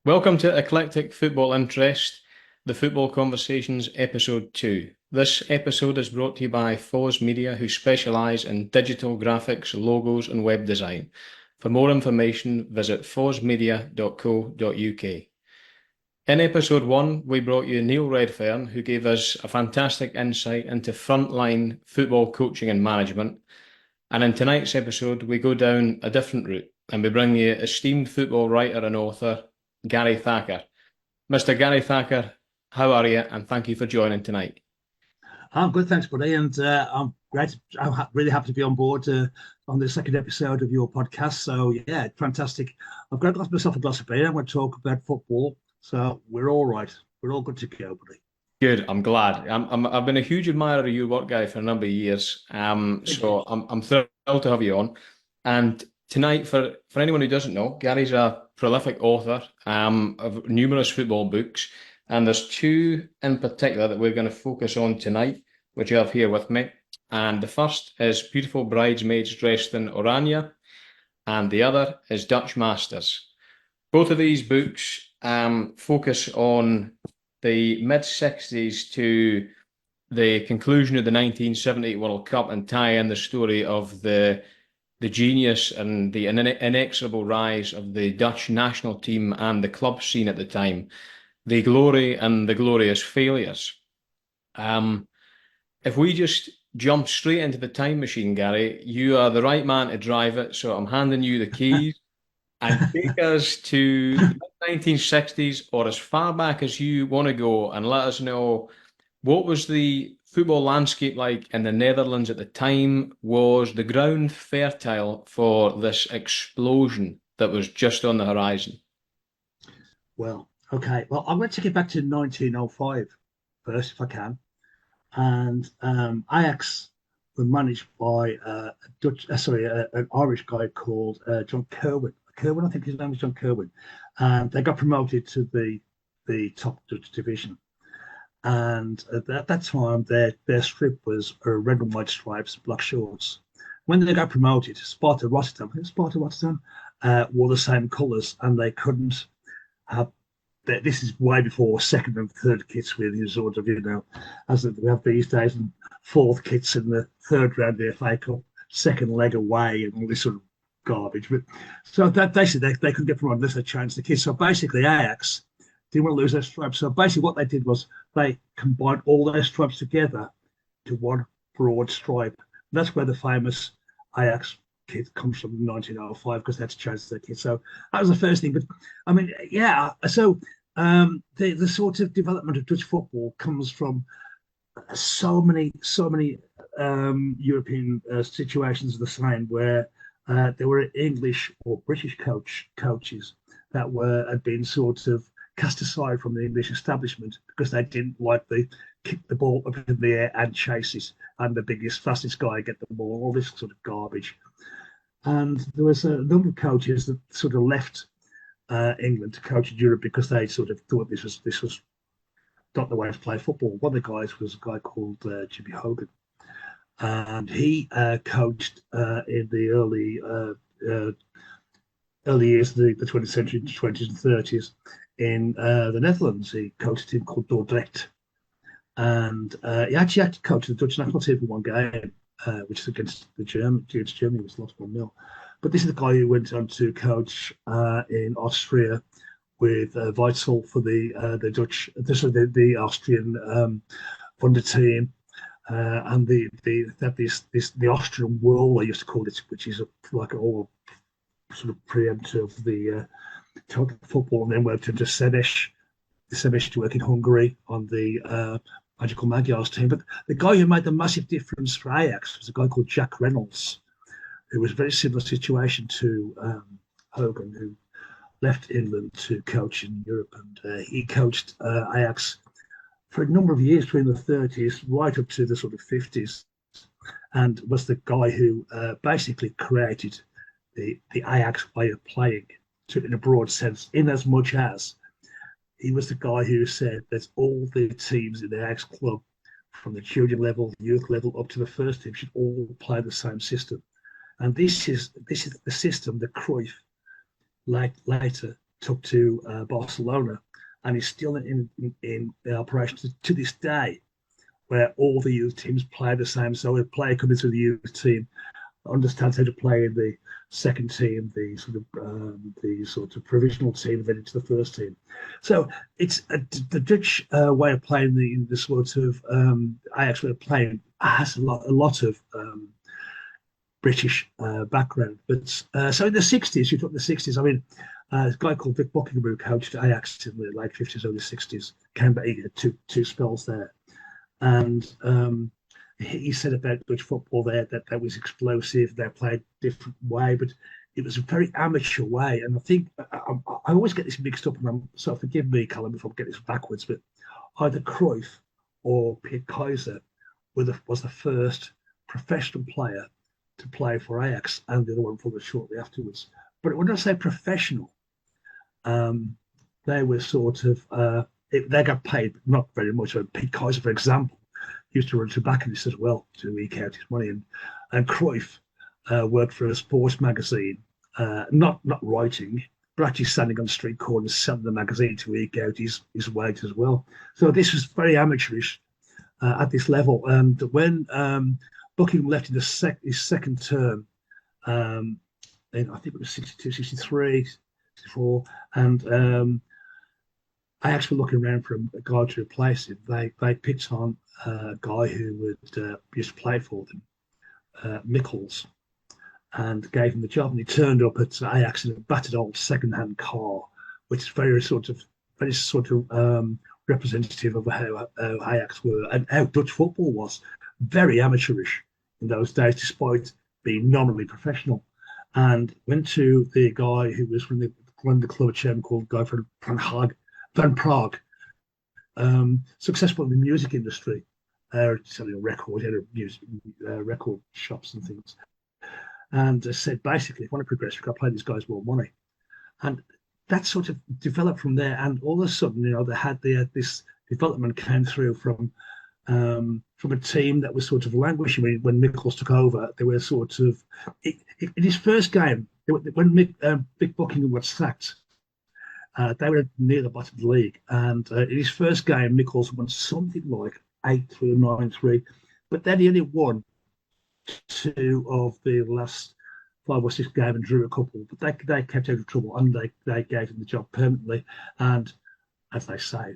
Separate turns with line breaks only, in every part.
Welcome to Eclectic Football Interest, the Football Conversations Episode 2. This episode is brought to you by Foz Media, who specialise in digital graphics, logos and web design. For more information, visit fozmedia.co.uk. In Episode 1, we brought you Neil Redfern, who gave us a fantastic insight into frontline football coaching and management. And in tonight's episode, we go down a different route and we bring you esteemed football writer and author, Gary Thacker. Mr. Gary Thacker, how are you? And thank you for joining tonight.
I'm good, thanks, buddy. And I'm great. Really happy to be on board on the second episode of your podcast. So, yeah, fantastic. I've got myself a glass of beer. I'm going to talk about football. So, we're all right. We're all good to go, buddy.
Good. I'm glad. I've been a huge admirer of your work, Gary, for a number of years.
Thank you.
I'm thrilled to have you on. And tonight, for anyone who doesn't know, Gary's a prolific author of numerous football books. And there's two in particular that we're going to focus on tonight, which you have here with me. And the first is Beautiful Bridesmaids Dressed in Oranje, and the other is Dutch Masters. Both of these books focus on the mid-60s to the conclusion of the 1978 World Cup and tie in the story of the genius and the inexorable rise of the Dutch national team and the club scene at the time, the glory and the glorious failures. If we just jump straight into the time machine, Gary, you are the right man to drive it, so I'm handing you the keys and take us to the 1960s or as far back as you want to go and let us know what was the football landscape like in the Netherlands at the time. Was the ground fertile for this explosion that was just on the horizon?
Well, okay. Well, I'm going to take it back to 1905 first, if I can. And Ajax were managed by an Irish guy called John Kerwin. Kerwin, I think his name was John Kerwin. And they got promoted to the top Dutch division. And at that time, their strip was red and white stripes, black shorts. When they got promoted, Sparta Rotterdam wore the same colours, and they couldn't have. This is way before second and third kits with you sort of, as we have these days, and fourth kits in the third round of the FA Cup, second leg away, and all this sort of garbage. But so that they said they couldn't get promoted unless they changed the kits. So basically, Ajax didn't want to lose their stripes. So basically, what they did was they combined all their stripes together to one broad stripe. And that's where the famous Ajax kit comes from in 1905, because they had to change their kit. So that was the first thing. But I mean, yeah. So the sort of development of Dutch football comes from so many European situations the same, where there were English or British coaches that had been sort of cast aside from the English establishment because they didn't like the kick the ball up in the air and chase it, and the biggest, fastest guy get the ball, all this sort of garbage. And there was a number of coaches that sort of left England to coach in Europe because they sort of thought this was not the way to play football. One of the guys was a guy called Jimmy Hogan, and he coached in the early years of the 20th century, 20s and 30s in the Netherlands. He coached a team called Dordrecht, and he actually had to coach the Dutch national team for one game, which is against Germany, was lost 1-0. But this is the guy who went on to coach in Austria with Weitzel for the Dutch, the Austrian Wunder team, and the Austrian whirl, they used to call it, which is like all sort of preempt of the total football, and then worked into Sebesh to work in Hungary on the Magical Magyars team. But the guy who made the massive difference for Ajax was a guy called Jack Reynolds, who was a very similar situation to Hogan, who left England to coach in Europe. And he coached Ajax for a number of years, between the 30s right up to the sort of 50s, and was the guy who basically created the Ajax way of playing, in a broad sense, in as much as he was the guy who said that all the teams in the Ajax club, from the junior level, youth level, up to the first team, should all play the same system. And this is the system that Cruyff later took to Barcelona, and is still in operation to this day, where all the youth teams play the same. So a player coming through the youth team understands how to play in the second team, the sort of provisional team, and then into the first team. So it's the Dutch way of playing, the sort of Ajax way of playing has a lot of British background. But so in the 60s, you took the 60s. I mean, a guy called Vic Buckingham, who coached Ajax in the late 50s, early 60s, came back. He had two spells there, and he said about Dutch football there that was explosive. They played a different way, but it was a very amateur way. And I think I always get this mixed up, and so forgive me, Callum, if I get this backwards, but either Cruyff or Piet Keizer was the first professional player to play for Ajax, and the other one followed shortly afterwards. But when I say professional, they were sort of they got paid not very much. Piet Keizer, for example, used to run tobacconists as well to eke out his money, and Cruyff worked for a sports magazine, not writing, but actually standing on street corners selling the magazine to eke out his wage as well. So this was very amateurish at this level. And when Buckingham left in his second term, I think it was 62, 63, 64, and Ajax were looking around for a guy to replace him. They picked on a guy who would used to play for them, Michels, and gave him the job. And he turned up at Ajax in a battered old second-hand car, which is very sort of representative of how Ajax were and how Dutch football was. Very amateurish in those days, despite being nominally professional. And went to the guy who was from the club chairman, called Guy Van Praag, successful in the music industry, selling a record, he had record shops and things, and said basically, if you want to progress, we've got to pay these guys more money. And that sort of developed from there. And all of a sudden, they had this development came through from a team that was sort of languishing when Michels took over. They were sort of in his first game when Vic Buckingham was sacked. They were near the bottom of the league, and in his first game, Michels won something like 8-3 or 9-3, but then he only won 2 of the last 5 or 6 games and drew a couple. But they kept out of trouble, and they gave him the job permanently. And as they say,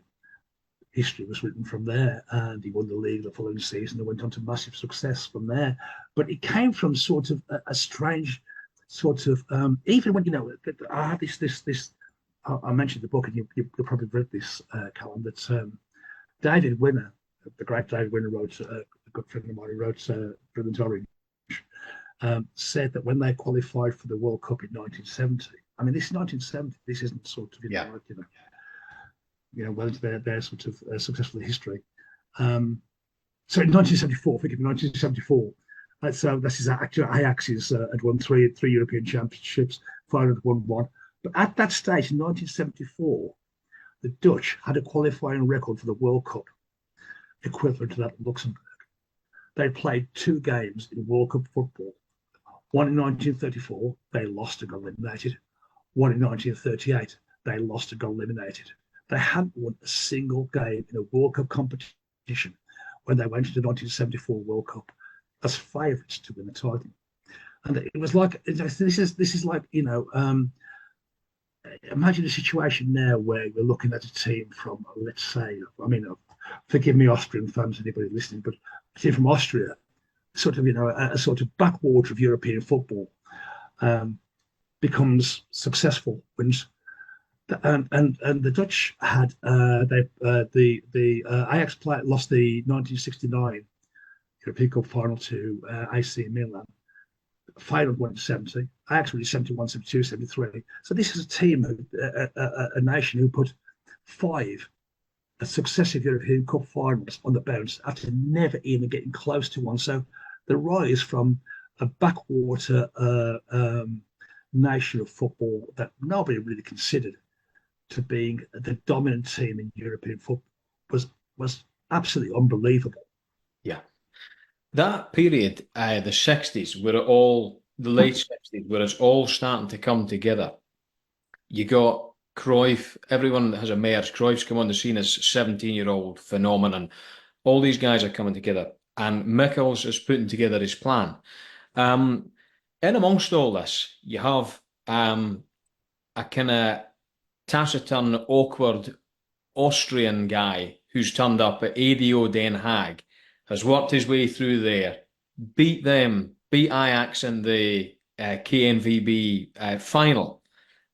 history was written from there, and he won the league the following season and went on to massive success from there. But it came from sort of a strange sort of even when I had this. I mentioned the book, and you probably read this, Callum, that David Winner, the great David Winner, wrote, a good friend of mine who wrote Brilliant Orange, said that when they qualified for the World Cup in 1970, I mean, this is 1970, this isn't sort of, well into their sort of successful history. So in 1974, forgive me, 1974, so this is actually Ajax had won three European championships, Feyenoord had won 1. But at that stage, in 1974, the Dutch had a qualifying record for the World Cup, equivalent to that of Luxembourg. They played 2 games in World Cup football. One in 1934, they lost and got eliminated. One in 1938, they lost and got eliminated. They hadn't won a single game in a World Cup competition when they went to the 1974 World Cup as favourites to win the title. And it was like, this is like, imagine a situation now where we're looking at a team from, let's say, forgive me, Austrian fans, anybody listening, but a team from Austria, sort of, a sort of backwater of European football, becomes successful, wins, and the Dutch had the Ajax lost the 1969 European Cup final to AC Milan. Feyenoord won in 70, Ajax won in 71, 72, 73. So this is a team, a nation who put 5 successive European Cup finals on the bounce after never even getting close to one. So the rise from a backwater nation of football that nobody really considered to being the dominant team in European football was absolutely unbelievable.
Yeah. That period, the 60s, where the late 60s, where it's all starting to come together. You got Cruyff, everyone that has a mayor's, Cruyff's come on the scene as 17-year-old phenomenon. All these guys are coming together, and Michels is putting together his plan. In amongst all this, you have a kind of taciturn, awkward Austrian guy who's turned up at ADO Den Haag, has worked his way through there, beat Ajax in the KNVB final,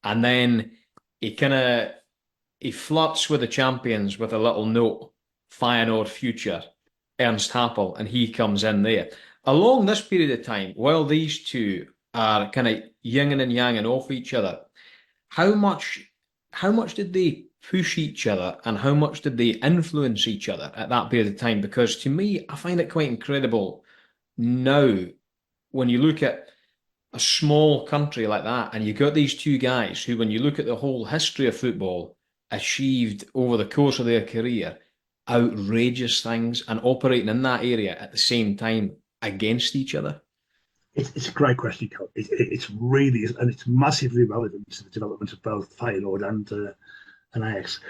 and then he flirts with the champions with a little note, Feyenoord future, ErnstHappel, and he comes in there. Along this period of time, while these two are kind of yin and yang off each other, how much did they push each other and how much did they influence each other at that period of time? Because to me, I find it quite incredible now when you look at a small country like that and you got these two guys who, when you look at the whole history of football, achieved over the course of their career outrageous things and operating in that area at the same time against each other.
It's a great question, Cole. It's really, and it's massively relevant to the development of both Feyenoord and Ajax.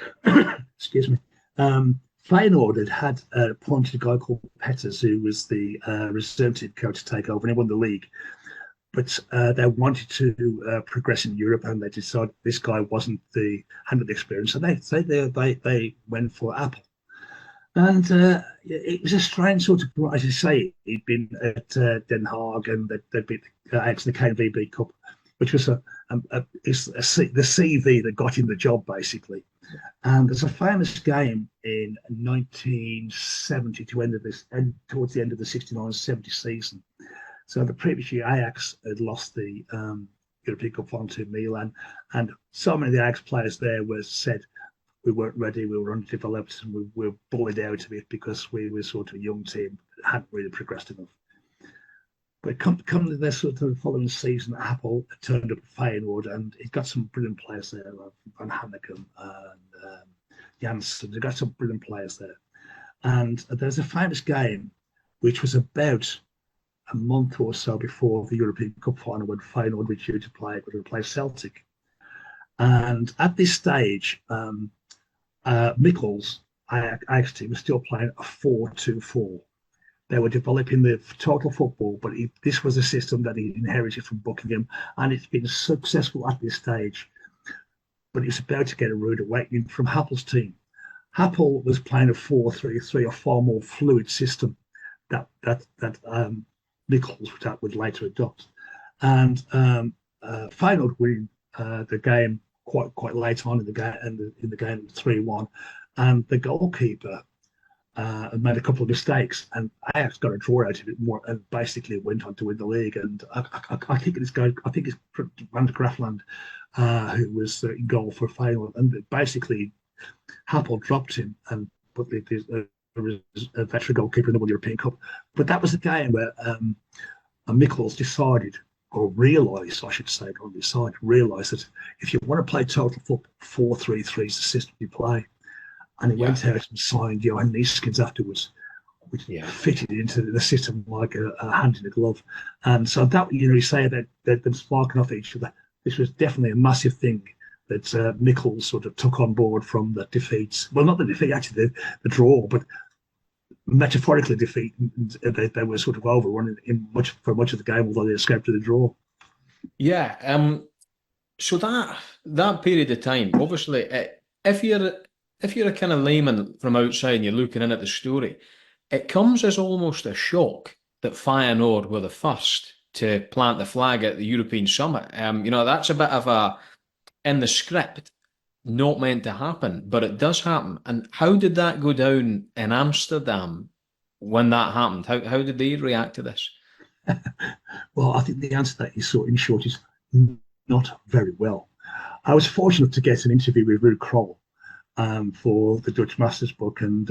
Excuse me. Feyenoord had appointed a guy called Petters, who was the reserve team coach, to take over, and he won the league. But they wanted to progress in Europe, and they decided this guy hadn't the experience, so they went for Apple. And it was a strange sort of, as you say, he'd been at Den Haag and they'd beat Ajax in the KNVB Cup, which was the CV that got him the job, basically. And there's a famous game in 1970 towards the end of the 69-70 season. So the previous year, Ajax had lost the European Cup final to Milan, and so many of the Ajax players there said, we weren't ready, we were underdeveloped, and we were bullied out of it because we were sort of a young team that hadn't really progressed enough. But come to this sort of following season, Apple turned up at Feyenoord, and he's got some brilliant players there, like Van Hanegem and Janssen. They've got some brilliant players there. And there's a famous game which was about a month or so before the European Cup final when Feyenoord were due to play Celtic. And at this stage, Michels, Ajax team, was still playing a 4-2-4. They were developing the TotalFootball, but this was a system that he inherited from Buckingham, and it's been successful at this stage. But it's about to get a rude awakening from Happel's team. Happel was playing a 4-3-3, a far more fluid system that Michels would later adopt. And Feyenoord winning the game quite late on in the game 3-1, and the goalkeeper made a couple of mistakes, and Ajax got a draw out of it more, and basically went on to win the league. And I think it's Van der Graafland who was in goal for Feyenoord, and basically Happel dropped him and put a veteran goalkeeper in the European Cup. But that was the game where Michels decided, or realised, I should say, realised that if you want to play total football, 4-3-3 is the system you play. And he went out and signed Johan Neeskens afterwards, which fitted into the system like a hand in a glove. And so that, you say that them sparking off each other, this was definitely a massive thing that Michels sort of took on board from the defeats. Well, not the defeat, actually the draw, but metaphorically defeat. They were sort of overrun for much of the game, although they escaped to the draw.
Yeah. So that period of time, obviously, if you're a kind of layman from outside and you're looking in at the story, it comes as almost a shock that Feyenoord were the first to plant the flag at the European Summit. That's a bit of in the script, not meant to happen, but it does happen. And how did that go down in Amsterdam when that happened? How did they react to this?
Well, I think the answer to that is, in short, is not very well. I was fortunate to get an interview with Ruud Krol for the Dutch Masters book, and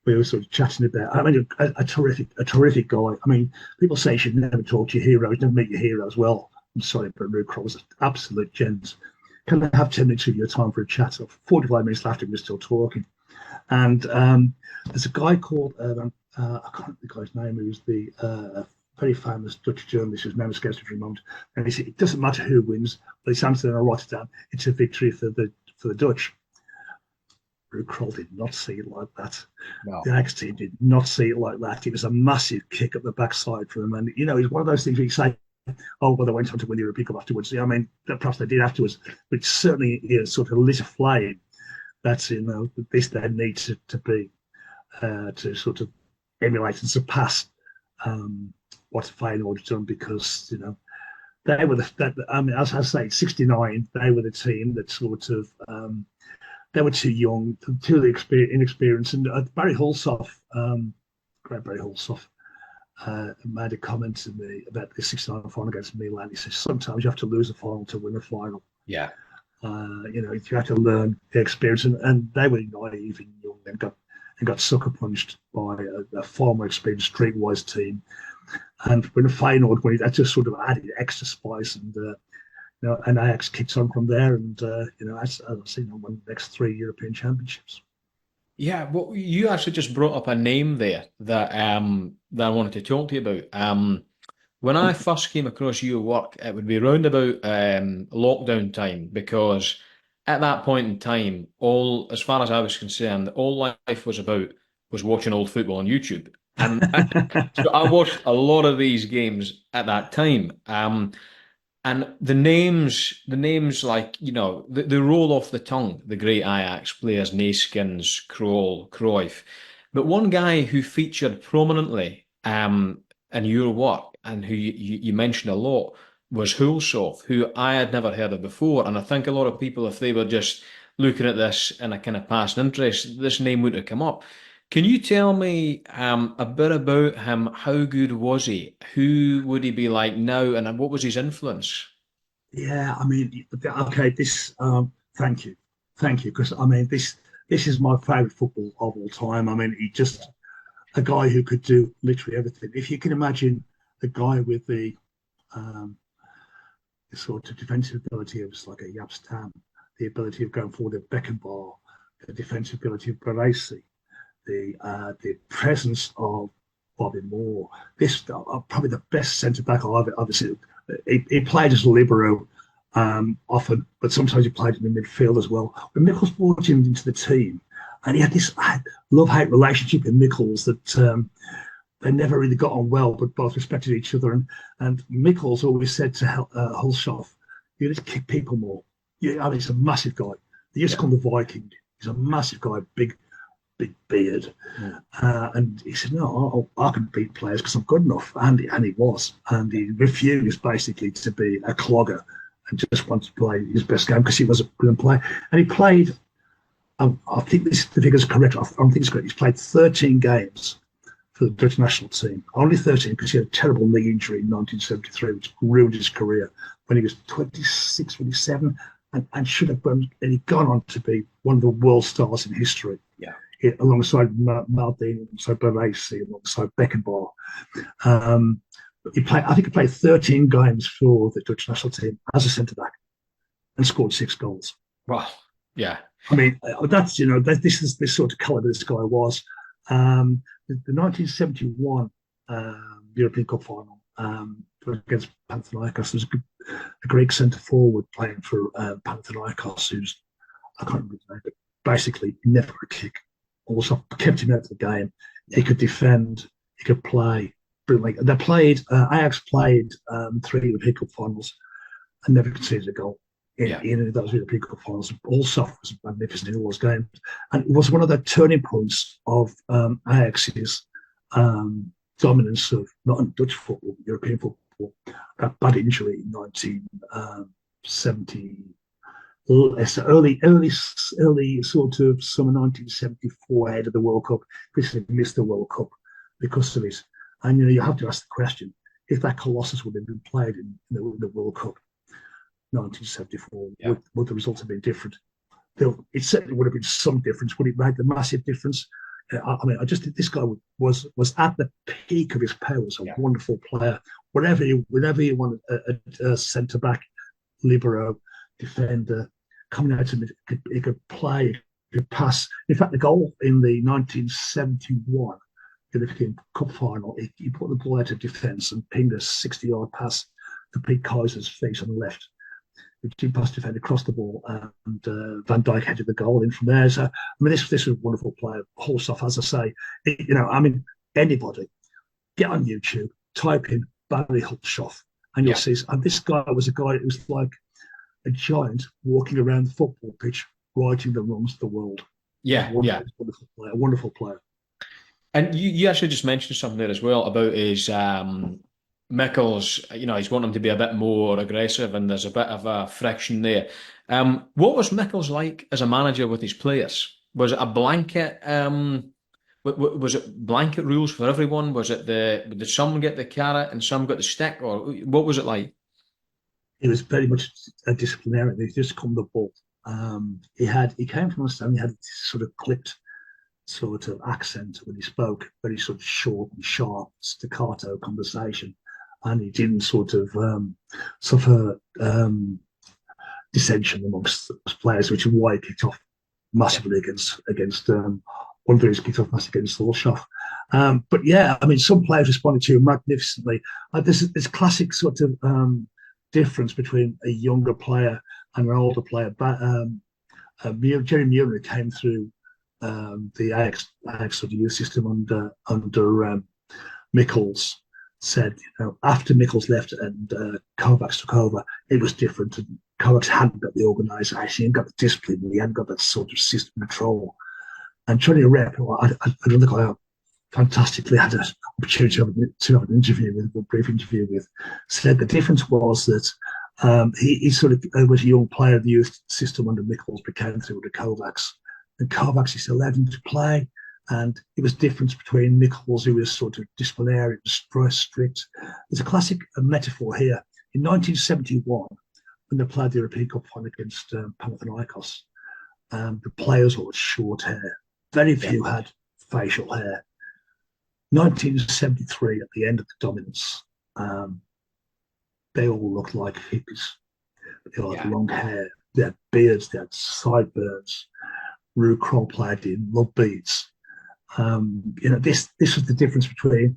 we were sort of chatting about. I mean, a terrific guy. I mean, people say you should never talk to your heroes, never meet your heroes. Well, I'm sorry, but Ruud Krol was an absolute gent. Can I have 10 minutes of your time for a chat? So 45 minutes after, we were still talking. And there's a guy called I can't remember the guy's name, who's the very famous Dutch journalist whose name escapes me for a moment, and he said, it doesn't matter who wins, but it's Amsterdam or Rotterdam, it's a victory for the Dutch. Kruyff did not see it like that.
No.
The Ajax team did not see it like that. It was a massive kick up the backside for them. And, it's one of those things where you say, oh, well, they went on to win the European Cup afterwards. I mean, perhaps they did afterwards, but certainly sort of lit a flame that, this they need to be, to sort of emulate and surpass what Feyenoord had done, because, they were as I say, 69, they were the team that sort of, they were too young, too inexperienced. And Barry Hulshoff, great Barry Hulshoff, made a comment to me about the 69 final against Milan. He says, sometimes you have to lose a final to win a final.
Yeah.
You have to learn the experience. And they were naive and young and got sucker punched by a far more experienced streetwise team. And when the Feyenoord, that just sort of added extra spice, and Ajax kicks on from there, and as I say, won the next 3 European Championships.
Yeah, well, you actually just brought up a name there that that I wanted to talk to you about. When I first came across your work, it would be round about lockdown time, because at that point in time, as far as I was concerned, all life was about was watching old football on YouTube. And so I watched a lot of these games at that time. And the names like, they roll off the tongue, the great Ajax players, Neeskens, Krol, Cruyff. But one guy who featured prominently in your work, and who you mentioned a lot, was Hulshoff, who I had never heard of before. And I think a lot of people, if they were just looking at this in a kind of past interest, this name wouldn't have come up. Can you tell me a bit about him? How good was he? Who would he be like now? And what was his influence?
Yeah, I mean, okay, this, thank you, because I mean, this is my favourite football of all time. I mean, he just a guy who could do literally everything. If you can imagine the guy with the sort of defensive ability of like a Jaap Stam, the ability of going forward of Beckenbauer, the defensive ability of Baresi, the presence of Bobby Moore. This probably the best centre back I've ever seen. He played as a libero often, but sometimes he played in the midfield as well. When Michels brought him into the team, and he had this love-hate relationship with Michels that they never really got on well, but both respected each other. And Michels always said to Hulshoff, you just kick people more. He's a massive guy. They used to call him the Viking. He's a massive guy, big beard. And he said, no, I can beat players because I'm good enough. And he was. And he refused basically to be a clogger and just wanted to play his best game because he was a brilliant player. And he played, I think the figure's correct. I don't think it's correct. He's played 13 games for the Dutch national team. Only 13 because he had a terrible knee injury in 1973, which ruined his career when he was 26, 27, and should have been, and he'd gone on to be one of the world stars in history.
Yeah.
Alongside Maldini, alongside Baresi, alongside Beckenbauer. I think he played 13 games for the Dutch national team as a centre-back and scored 6 goals.
Wow. Yeah.
I mean, this is this sort of calibre this guy was. The 1971 European Cup final against Panathinaikos, there was a Greek centre forward playing for Panathinaikos, who's, I can't remember his name, but basically never a kick. Also kept him out of the game. He could defend, he could play brilliantly. They played, Ajax played 3 European Cup finals and never conceded a goal in those European Cup finals. Also was magnificent in all those games. And it was one of the turning points of Ajax's dominance of not in Dutch football, European football. That bad injury in 1970. Early sort of summer 1974 ahead of the World Cup. Chris had missed the World Cup because of it. And you have to ask the question, if that Colossus would have been played in the World Cup 1974, would the results have been different? It certainly would have been some difference. Would it make a massive difference? I mean, I just think this guy was at the peak of his powers, a wonderful player. Whenever you want a centre back, libero, defender, coming out of it, he could play, he could pass. In fact, the goal in the 1971 in the cup final, he put the ball out of defence and pinged a 60-yard pass to Pete Kaiser's feet on the left. The two pass defender crossed the ball, and Van Dijk headed the goal in from there. So, I mean, this was a wonderful player. Hulshoff, as I say, anybody, get on YouTube, type in Barry Hulshoff, and you'll see. And this guy was a guy who was like a giant walking around the football pitch, writing the runs of the world. Wonderful player.
And you actually just mentioned something there as well about his Michels. He's wanting to be a bit more aggressive, and there's a bit of a friction there. What was Michels like as a manager with his players? Was it a blanket? Was it blanket rules for everyone? Was it did some get the carrot and some got the stick, or what was it like?
He was very much a disciplinarian. He just come the ball. He came from Amsterdam. He had this sort of clipped sort of accent when he spoke, very sort of short and sharp, staccato conversation, and he didn't sort of suffer dissension amongst the players, which is why he kicked off massively against one of those kicked off massively against Hulshoff. But yeah, I mean, some players responded to him magnificently. There's this classic sort of difference between a younger player and an older player. But Jerry Muir came through the Ajax sort of youth system under Michels. Said, after Michels left and Kovacs took over, it was different. And Kovacs hadn't got the organisation, he hadn't got the discipline, he hadn't got that sort of system control. And Johnny Rep, I don't think I fantastically had an opportunity to have an interview with, a brief interview with, said the difference was that he sort of was a young player of the youth system under Michels, but came through with Kovacs. And Kovacs is allowed him to play. And it was difference between Michels, who was sort of disciplinarian, strict. There's a classic metaphor here. In 1971, when they played the European Cup final against Panathinaikos, the players all had short hair. Very few had facial hair. 1973, at the end of the dominance, they all looked like hippies. They all had long hair. They had beards. They had sideburns. Rue Kroll played in love beads. This was the difference between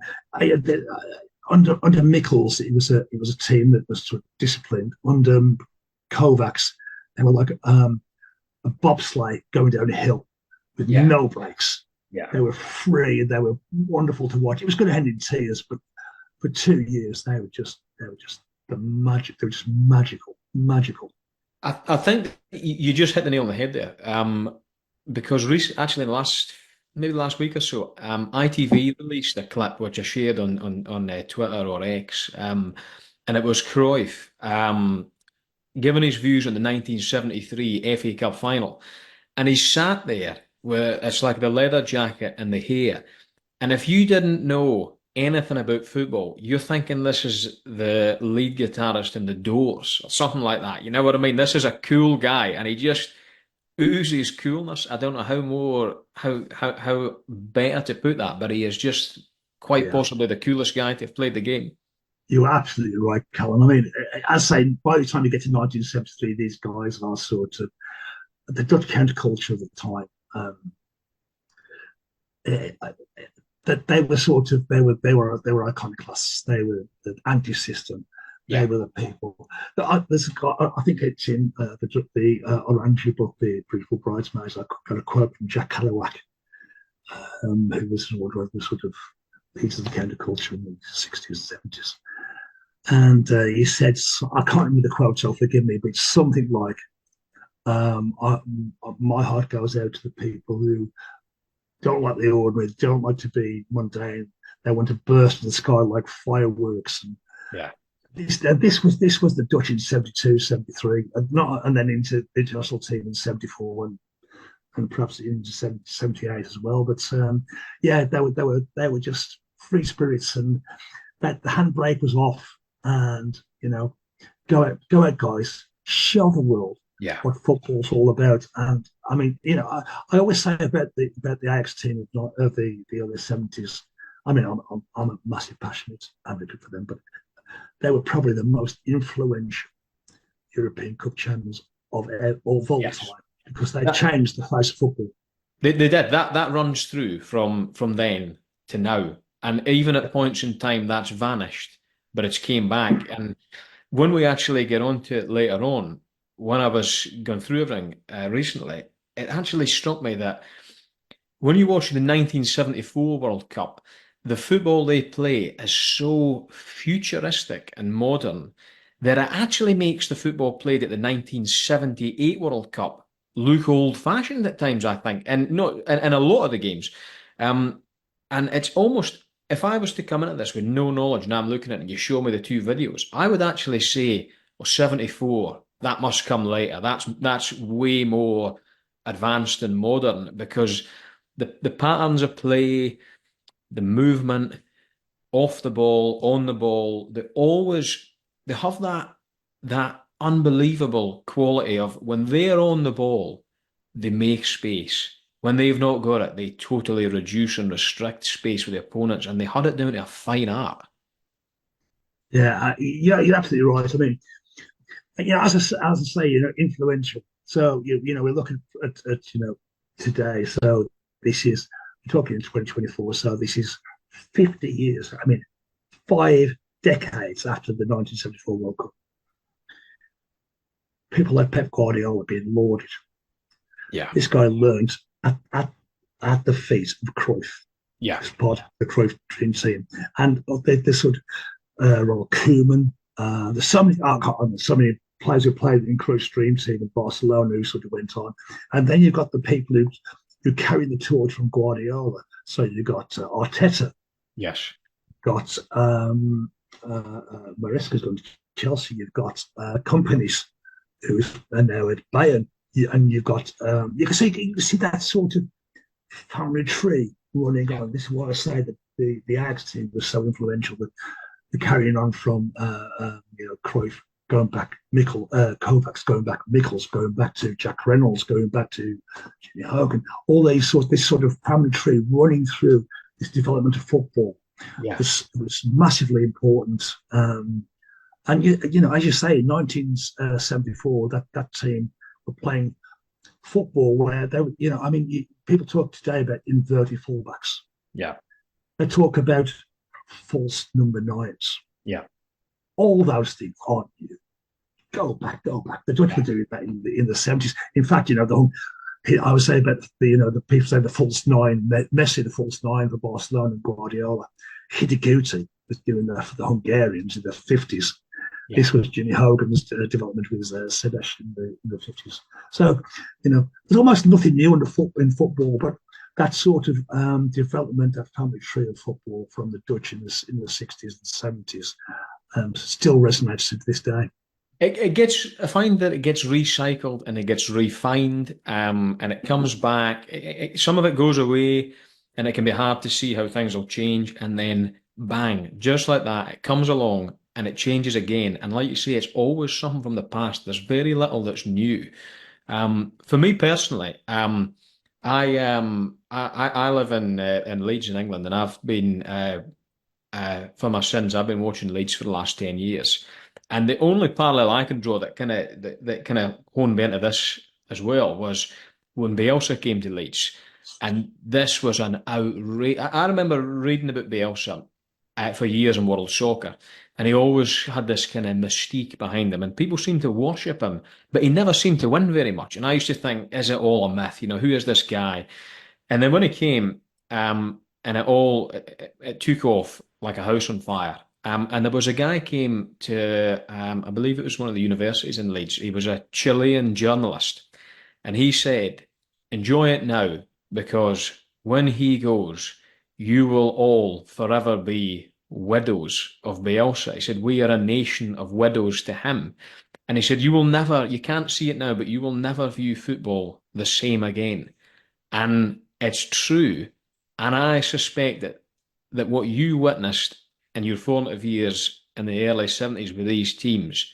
under Michels, it was a team that was sort of disciplined. Under Kovacs, they were like a bobsleigh going down a hill with no brakes. Yeah. They were free and they were wonderful to watch. It was going to end in tears, but for 2 years they were just the magic. They were just magical.
I think you just hit the nail on the head there. Because actually maybe last week or so, ITV released a clip which I shared on Twitter or X, and it was Cruyff giving his views on the 1973 FA Cup final, and he sat there with it's like the leather jacket and the hair, and if you didn't know anything about football, you're thinking this is the lead guitarist in the Doors or something like that. You know what I mean? This is a cool guy, and he just oozes coolness. I don't know how better to put that, but he is just quite possibly the coolest guy to have played the game.
You're absolutely right, Callum. I mean, as I say, by the time you get to 1973, these guys are sort of the Dutch counterculture of the time. That they were iconoclasts. They were the anti-system. They were the people. There's a guy, I think it's in the Oranje book, The Beautiful Bridesmaids. I got a quote from Jack Kerouac, who was one of the sort of leaders of the counterculture in the 60s and 70s. And he said, I can't remember the quote, so forgive me, but it's something like, my heart goes out to the people who don't like the ordinary, don't like to be mundane. They want to burst in the sky like fireworks. And this was the Dutch in 72, 73, and then into the international team in 74 and perhaps into 78 as well. But they were just free spirits, and that the handbrake was off. And go out, guys, show the world what football's all about. And I mean, I always say about the Ajax team of the early 70s. I mean, I'm a massive passionate advocate for them, but they were probably the most influential European Cup champions of all time, because they changed the face of football.
They did. That runs through from then to now. And even at points in time, that's vanished, but it's came back. And when we actually get onto it later on, when I was going through everything recently, it actually struck me that when you watch the 1974 World Cup, the football they play is so futuristic and modern that it actually makes the football played at the 1978 World Cup look old-fashioned at times, I think, and not in a lot of the games. Um, and it's almost, if I was to come into this with no knowledge and I'm looking at it and you show me the two videos, I would actually say, well, 74, that must come later. That's way more advanced and modern because the patterns of play, the movement, off the ball, on the ball, they have that unbelievable quality of when they're on the ball, they make space. When they've not got it, they totally reduce and restrict space with the opponents, and they had it down to a fine art.
Yeah, yeah, you're absolutely right. I mean, as I say, influential. So we're looking at today. So this is we're talking in 2024. So this is 50 years. I mean, 5 decades after the 1974 World Cup. People like Pep Guardiola being lauded.
Yeah,
This guy learned at the feet of Cruyff.
yeah,
As part of the Cruyff dream team, and the sort of Ronald Koeman. There's so many players who played in Cruyff's dream team in Barcelona who sort of went on, and then you've got the people who carry the torch from Guardiola. So you've got Arteta,
yes,
got Maresca's gone to Chelsea. You've got companies who are now at Bayern, and you've got you can see that sort of family tree running on. This is why I say that the Ajax team was so influential. That the carrying on from Cruyff going back, Kovacs going back, Michels going back to Jack Reynolds, going back to Jimmy Hogan. All this sort of family tree running through this development of football
yeah.
was massively important. And as you say, in 1974, that team were playing football where they, people talk today about inverted fullbacks.
Yeah,
They talk about false number nines.
yeah,
All those things aren't new. Go back. The Dutch were doing that in the 70s. In fact, I would say about the people say the false nine, Messi the false nine for Barcelona and Guardiola. Hidegkuti was doing that for the Hungarians in the 50s.
yeah.
This was Jimmy Hogan's development with Sedesh in the 50s. So, there's almost nothing new in football, but that sort of development, that family tree of football from the Dutch in the 60s and 70s still resonates to this day.
I find that it gets recycled and it gets refined, and it comes back. Some of it goes away, and it can be hard to see how things will change. And then, bang, just like that, it comes along and it changes again. And like you say, it's always something from the past. There's very little that's new. For me personally, I live in Leeds in England, and I've been for my sins, I've been watching Leeds for the last 10 years. And the only parallel I can draw that kind of honed me into this as well was when Bielsa came to Leeds, and this was an outrage. I remember reading about Bielsa for years in world soccer, and he always had this kind of mystique behind him, and people seemed to worship him, but he never seemed to win very much. And I used to think, is it all a myth? Who is this guy? And then when he came, and it took off like a house on fire. And there was a guy came to, I believe it was one of the universities in Leeds. He was a Chilean journalist, and he said, "Enjoy it now, because when he goes, you will all forever be widows of Bielsa." He said, "We are a nation of widows to him." And he said, you can't see it now, but you will never view football the same again. And it's true. And I suspect that what you witnessed in your formative years in the early 70s with these teams,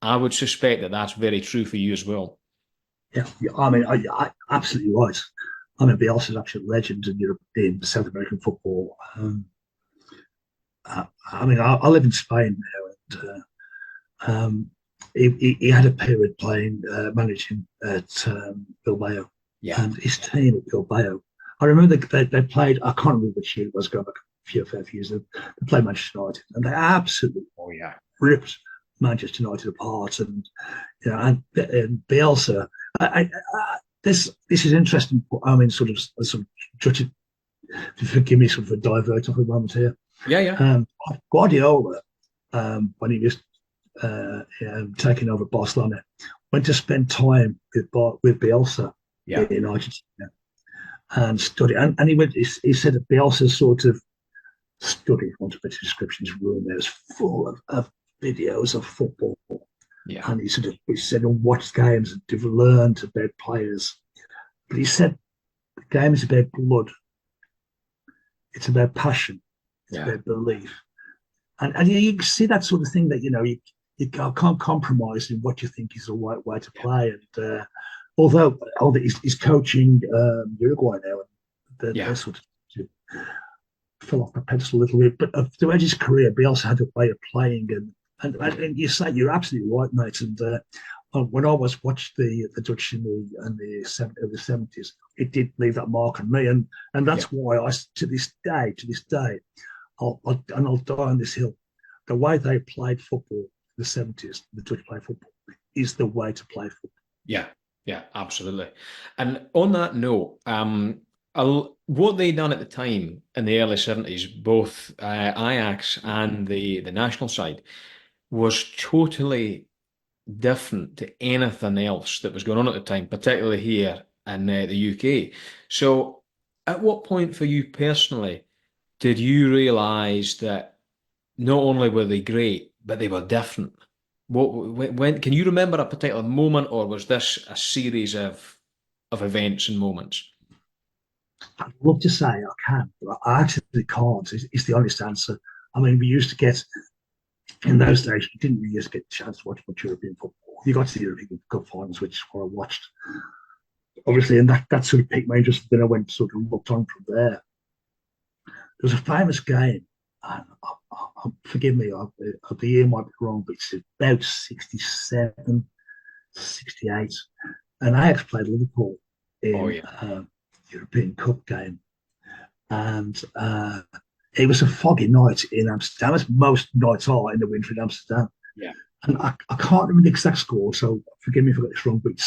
I would suspect that that's very true for you as well.
Yeah, I mean, I absolutely right. I mean, Bielsa's actually a legend in South American football. I mean, I live in Spain now, and he had a period managing at Bilbao,
Yeah.
and his team at Bilbao. I remember they played. I can't remember which year it was. Going back a fair few years. They played Manchester United, and they absolutely ripped Manchester United apart. And and Bielsa. This is interesting. I mean, sort of judging. Forgive me, sort of a divert off a moment here.
Yeah.
Guardiola, when he was taking over Barcelona, went to spend time with Bielsa in Argentina and study. And he said that Bielsa's sort of study, for want of a better description, his room there was full of videos of football.
Yeah.
And he said, watched games and learned about players. But he said the game is about blood. It's about passion. It's about belief. And you can see that sort of thing that, you can't compromise in what you think is the right way to play. And although he's coaching Uruguay now, and they're sort of fell off the pedestal a little bit. But throughout his career, Bielsa had a way of playing. And you say you're absolutely right, mate. And when I watched the Dutch in the 70s, it did leave that mark on me. And that's why to this day, I'll die on this hill. The way they played football in the 70s, the Dutch play football, is the way to play football.
Yeah, absolutely. And on that note, what they done at the time in the early 70s, both Ajax and the national side, was totally different to anything else that was going on at the time, particularly here in the UK. So, at what point for you personally did you realise that not only were they great, but they were different? When can you remember a particular moment, or was this a series of events and moments?
I'd love to say I can, but I actually can't. Is the honest answer. I mean, we used to get in those days. You didn't really just get a chance to watch much European football. You got to the European Cup finals, which is what I watched, obviously, and that sort of piqued my interest. Then I went sort of looked on from there. There was a famous game, and forgive me, the year might be wrong, but it's about 67, 68. And Ajax played Liverpool in European Cup game. And it was a foggy night in Amsterdam, as most nights are in the winter in Amsterdam.
Yeah.
And I can't remember the exact score, so forgive me if I got this wrong, but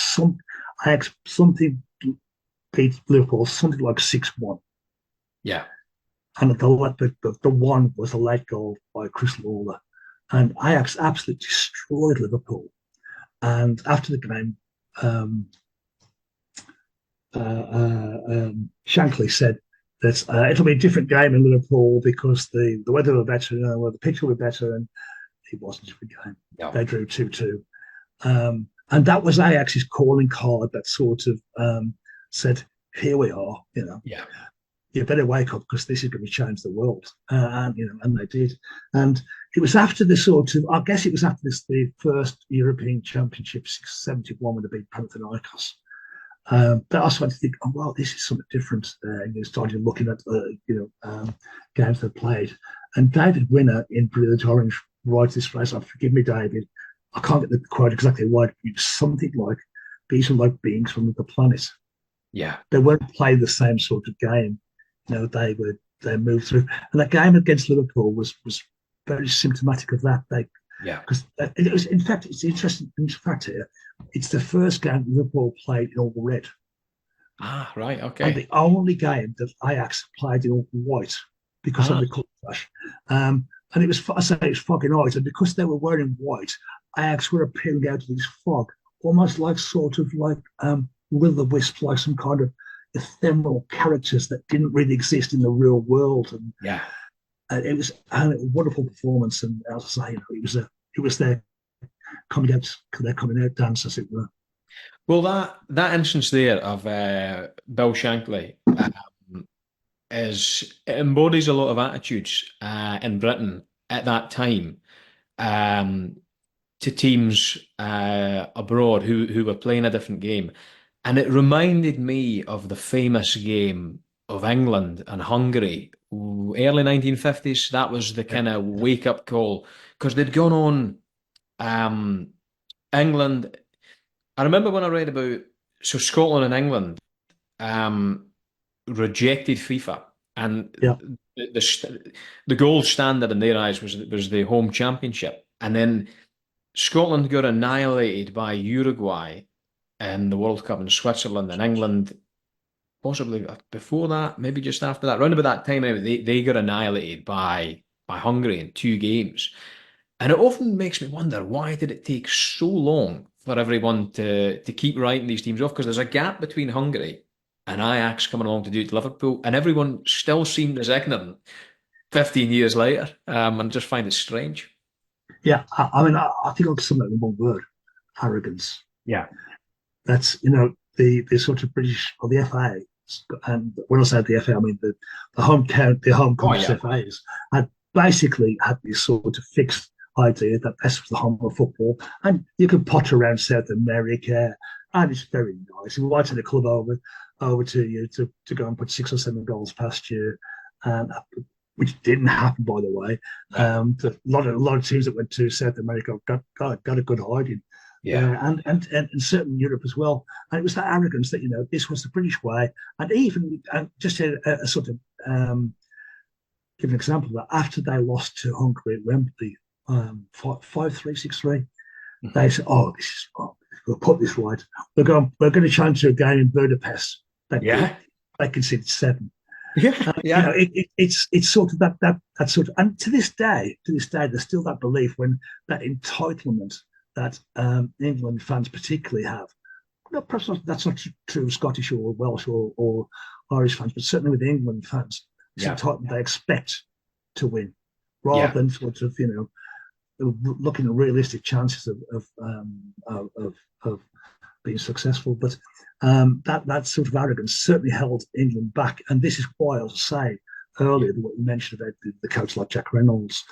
Ajax something beat Liverpool, something like 6-1.
Yeah.
And the one was a late goal by Chris Lawler. And Ajax absolutely destroyed Liverpool. And after the game, Shankly said that it'll be a different game in Liverpool because the weather will be better, the pitch will be better, and it wasn't a different game.
No.
They drew 2-2. And that was Ajax's calling card that sort of said, here we are,
Yeah.
You better wake up because this is going to change the world. And they did. And it was after I guess it was after the first European Championship, 71, when they beat Panathinaikos. But I started to think, oh, well, this is something different. And you started looking at, games they played. And David Winner in Brilliant Orange writes this phrase, forgive me, David, I can't get the quote exactly right, but it's something like, these are like beings from the planet.
Yeah.
They weren't playing the same sort of game. They moved through. And that game against Liverpool was very symptomatic of that. Because it was, in fact, it's interesting. In fact, here, it's the first game Liverpool played in all red.
Ah, right, okay.
And the only game that Ajax played in all white because of the colour clash. And it was foggy night, and because they were wearing white, Ajax were appearing out of this fog, almost like will-o'-the-wisps, like some kind of ephemeral characters that didn't really exist in the real world. And it was a wonderful performance. And as I say, it was their coming out dance, as it were.
Well, that instance there of Bill Shankly it embodies a lot of attitudes in Britain at that time to teams abroad who were playing a different game. And it reminded me of the famous game of England and Hungary, early 1950s. That was the kind of wake-up call because they'd gone on England. I remember when I read about Scotland and England. rejected FIFA, and
Yeah.
the gold standard in their eyes was the home championship, and then Scotland got annihilated by Uruguay in the World Cup in Switzerland, and England possibly before that, maybe just after that, round about that time, anyway, they got annihilated by Hungary in 2 games. And it often makes me wonder, why did it take so long for everyone to keep writing these teams off? Because there's a gap between Hungary and Ajax coming along to do it to Liverpool, and everyone still seemed as ignorant 15 years later, and just find it strange.
Yeah. I mean, I think I'll sum it in one word: arrogance.
Yeah.
That's, the sort of British, or the FA, and when I say the FA, I mean the home
Oh,
country's
yeah.
FAs had basically had this sort of fixed idea that this was the home of football, and you can potter around South America, and it's very nice. You might take the club over to you to go and put 6 or 7 goals past you, and which didn't happen, by the way.
No.
A lot of teams that went to South America got a good hiding
Yeah.
there, and certain Europe as well. And it was that arrogance that, this was the British way. And even just a sort of give an example of that, after they lost to Hungary at Wembley, 5-3, 6-3, they said, "Oh, we'll put this right. We're going to challenge to a game in Budapest." They did.
Yeah.
They conceded 7.
Yeah. Yeah.
It's sort of that sort of, and to this day, there's still that belief, when that entitlement that England fans particularly have. No, perhaps that's not true of Scottish or Welsh or Irish fans, but certainly with England fans, it's
Yeah.
entitlement they expect to win, rather
Yeah.
than sort of looking at realistic chances of being successful. But that sort of arrogance certainly held England back. And this is why, as I say earlier, what you mentioned about the coach like Jack Reynolds,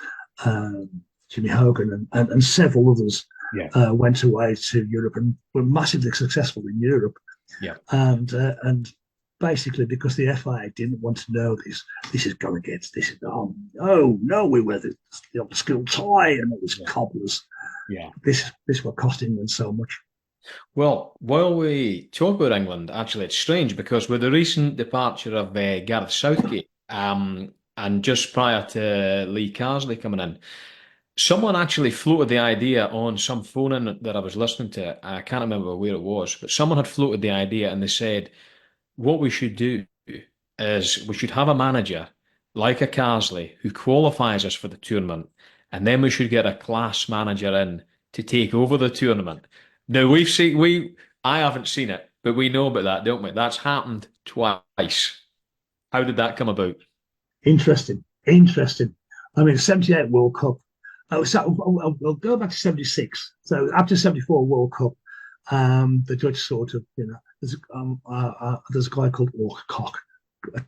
Jimmy Hogan, and several others
Yeah.
went away to Europe and were massively successful in Europe.
Yeah.
And basically, because the FA didn't want to know this is going against this. No, we wear the old school tie and all this cobblers.
Yeah.
This will cost England so much.
Well, while we talk about England, actually, it's strange because with the recent departure of Gareth Southgate, and just prior to Lee Carsley coming in, someone actually floated the idea on some phone-in that I was listening to. I can't remember where it was, but someone had floated the idea, and they said, what we should do is we should have a manager like a Carsley who qualifies us for the tournament, and then we should get a class manager in to take over the tournament. Now I haven't seen it, but we know about that, don't we? That's happened twice. How did that come about?
Interesting. I mean, 78 World Cup. So I'll go back to 76. So after 74 World Cup, the Dutch sort of, there's a guy called Ork.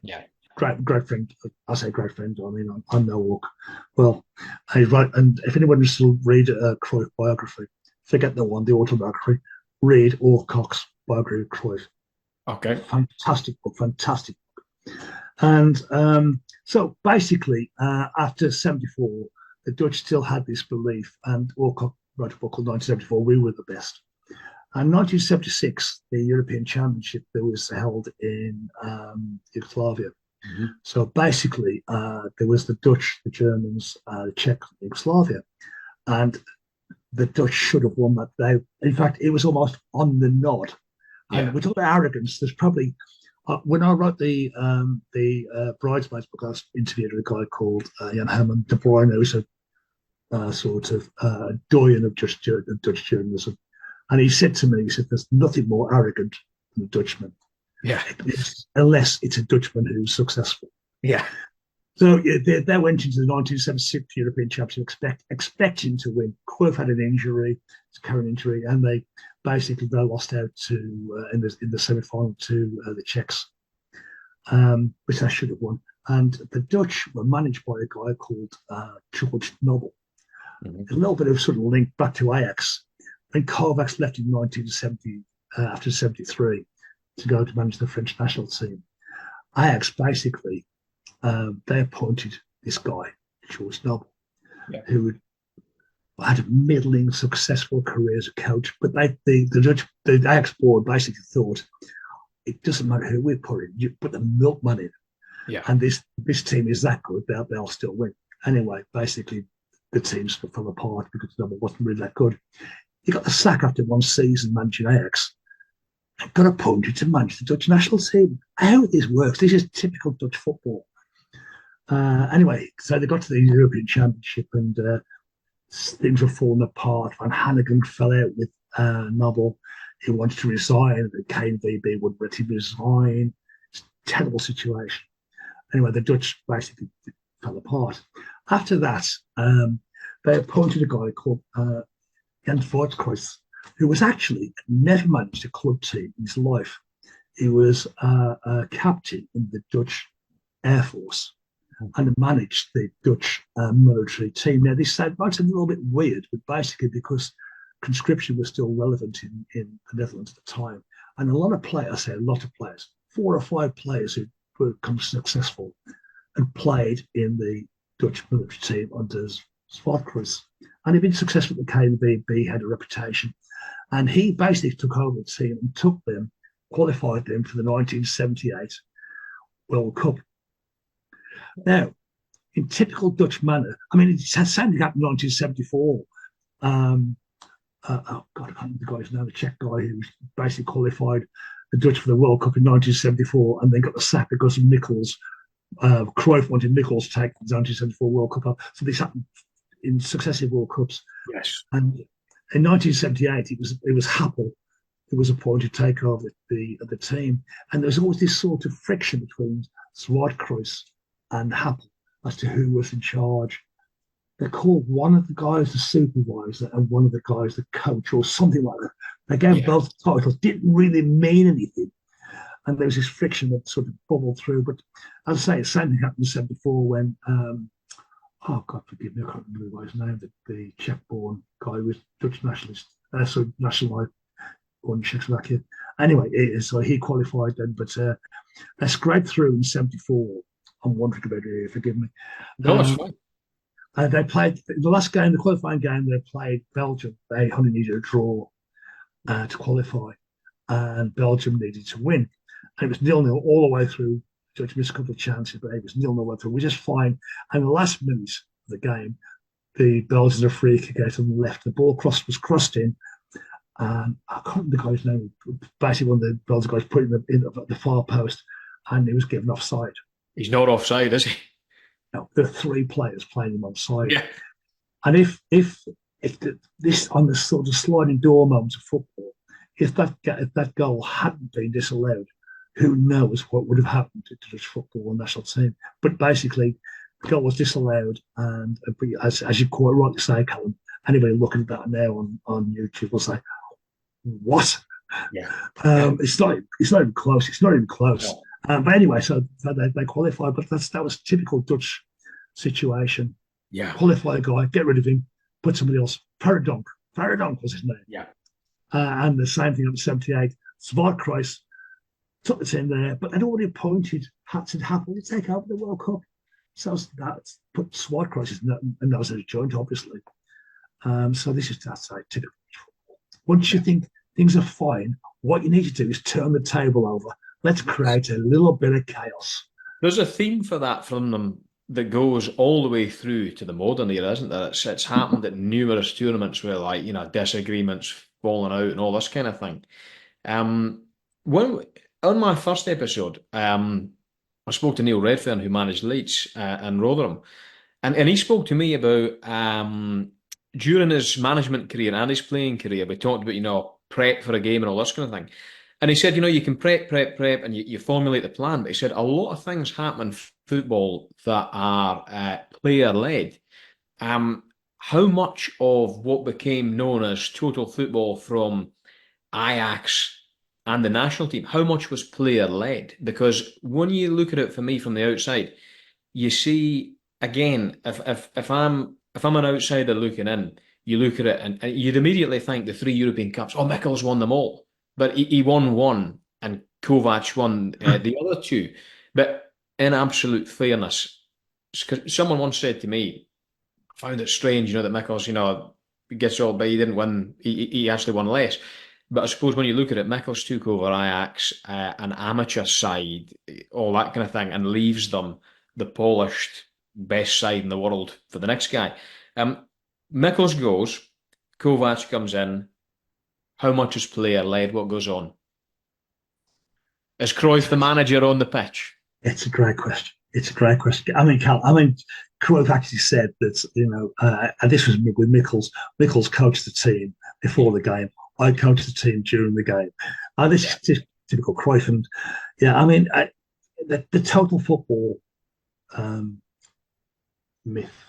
Yeah.
Great friend. I say great friend. I mean, I'm no Ork. Well, he's right. And if anyone wants to read a Cruyff biography, forget the autobiography, read Orcock's biography of Cruyff.
Okay.
Fantastic book. And so basically, after 74, the Dutch still had this belief, and Orcock wrote a book called 1974, We Were the Best. And 1976, the European Championship that was held in Yugoslavia.
Mm-hmm.
So basically, there was the Dutch, the Germans, the Czech, Yugoslavia. And the Dutch should have won that. In fact, it was almost on the nod.
Yeah.
And with all the arrogance, there's probably, when I wrote the Bridesmaids book, I was interviewed with a guy called Jan Herman de Bruyne, who's a sort of doyen of Dutch journalism. And he said to me, there's nothing more arrogant than a Dutchman.
Yeah.
Unless it's a Dutchman who's successful.
Yeah.
So they went into the 1976 European Championship expecting to win. Cruyff had an injury, it's a current injury, and they lost out to in the semi-final to the Czechs, which they should have won. And the Dutch were managed by a guy called George Nobel. Mm-hmm. A little bit of sort of link back to Ajax. When Kovacs left in 1970 after 73 to go to manage the French national team, Ajax basically they appointed this guy, George Nobel, who had a middling, successful career as a coach. But the Ajax board basically thought, it doesn't matter who we put in, you put the milkman in,
Yeah.
and this team is that good, they'll still win. Anyway, basically, the teams fell apart because the number wasn't really that good. He got the sack after one season managing Ajax. I got appointed to manage the Dutch national team. How this works, this is typical Dutch football. Anyway, so they got to the European Championship and things were falling apart. Van Hannigan fell out with Nobel. He wanted to resign. The KNVB wouldn't let him resign. It's a terrible situation. Anyway, the Dutch basically fell apart. After that, they appointed a guy called JohanCruyff, who was actually never managed a club team in his life. He was a captain in the Dutch Air Force and managed the Dutch military team. Now, this sounds a little bit weird, but basically because conscription was still relevant in the Netherlands at the time. And a lot of players, 4 or 5 players who become successful and played in the Dutch military team under JohanCruyff. And he'd been successful at the KNVB, had a reputation. And he basically took over the team and qualified them for the 1978 World Cup. Now, in typical Dutch manner, I mean, it had something happened in 1974. I can't remember the guy's name, the Czech guy who basically qualified the Dutch for the World Cup in 1974 and then got the sack because of Michels. Cruyff wanted Michels to take the 1974 World Cup up. So this happened in successive World Cups.
Yes.
And in 1978, it was Happel who was appointed to take over the team. And there was always this sort of friction between JohanCruyff and Happel as to who was in charge. They called one of the guys the supervisor and one of the guys the coach or something like that. They gave both titles, didn't really mean anything. And there was this friction that sort of bubbled through. But as I say, the same thing happened in 74 when, oh God, forgive me, I can't remember the guy's name, the Czech-born guy who was Dutch nationalist, nationalised born in Czechoslovakia. Anyway, so he qualified then, but they scraped through in 74. I'm wondering about it here, forgive me.
No, it's fine.
They played the last game, the qualifying game. They played Belgium. They only needed a draw to qualify, and Belgium needed to win. And it was 0-0 all the way through. Judge missed a couple of chances, but it was 0-0 through. We're just fine. And the last minute of the game, the Belgians are free kick out on the left. The ball was crossed in, and I can't remember the guy's name. Basically, one of the Belgian guys put him in at the far post, and he was given offside.
He's not offside, is he?
No, there are 3 players playing him offside.
Yeah.
And if this on the sort of sliding door moment of football, if that goal hadn't been disallowed, who knows what would have happened to the Dutch football national team? But basically, the goal was disallowed, and as you quite rightly say, Callum, anybody looking at that now on YouTube will say, "What?"
Yeah.
It's not even close. It's not even close.
No.
But anyway, so they qualified. But that was typical Dutch situation.
Yeah.
Qualify a guy, get rid of him, put somebody else. Faradonk was his name.
Yeah.
And the same thing up in 78. JohanCruyff took the team there, but they'd already appointed Happel to take over the World Cup. So that put JohanCruyff and that was a joint, obviously. So that's like typical football. Once you think things are fine, what you need to do is turn the table over. Let's create a little bit of chaos.
There's a theme for that from them that goes all the way through to the modern era, isn't there? It's happened at numerous tournaments where, like, disagreements falling out and all this kind of thing. When on my first episode, I spoke to Neil Redfern, who managed Leeds and Rotherham, and he spoke to me about during his management career and his playing career. We talked about prep for a game and all this kind of thing. And he said, you can prep, and you formulate the plan. But he said a lot of things happen in football that are player-led. How much of what became known as total football from Ajax and the national team, how much was player-led? Because when you look at it, for me, from the outside, you see, again, if I'm an outsider looking in, you look at it and you'd immediately think the 3 European Cups, Michels won them all. But he won one, and Kovac won the other 2. But in absolute fairness, someone once said to me, I found it strange, that Michels, gets all, but he didn't win. He actually won less. But I suppose when you look at it, Michels took over Ajax, an amateur side, all that kind of thing, and leaves them the polished best side in the world for the next guy. Michels goes, Kovac comes in. How much is player led? What goes on? Is Cruyff the manager on the pitch?
It's a great question. It's a great question. Cruyff actually said that, and this was with Michels. Michels coached the team before the game. I coached the team during the game. This is just typical Cruyff. And the total football myth,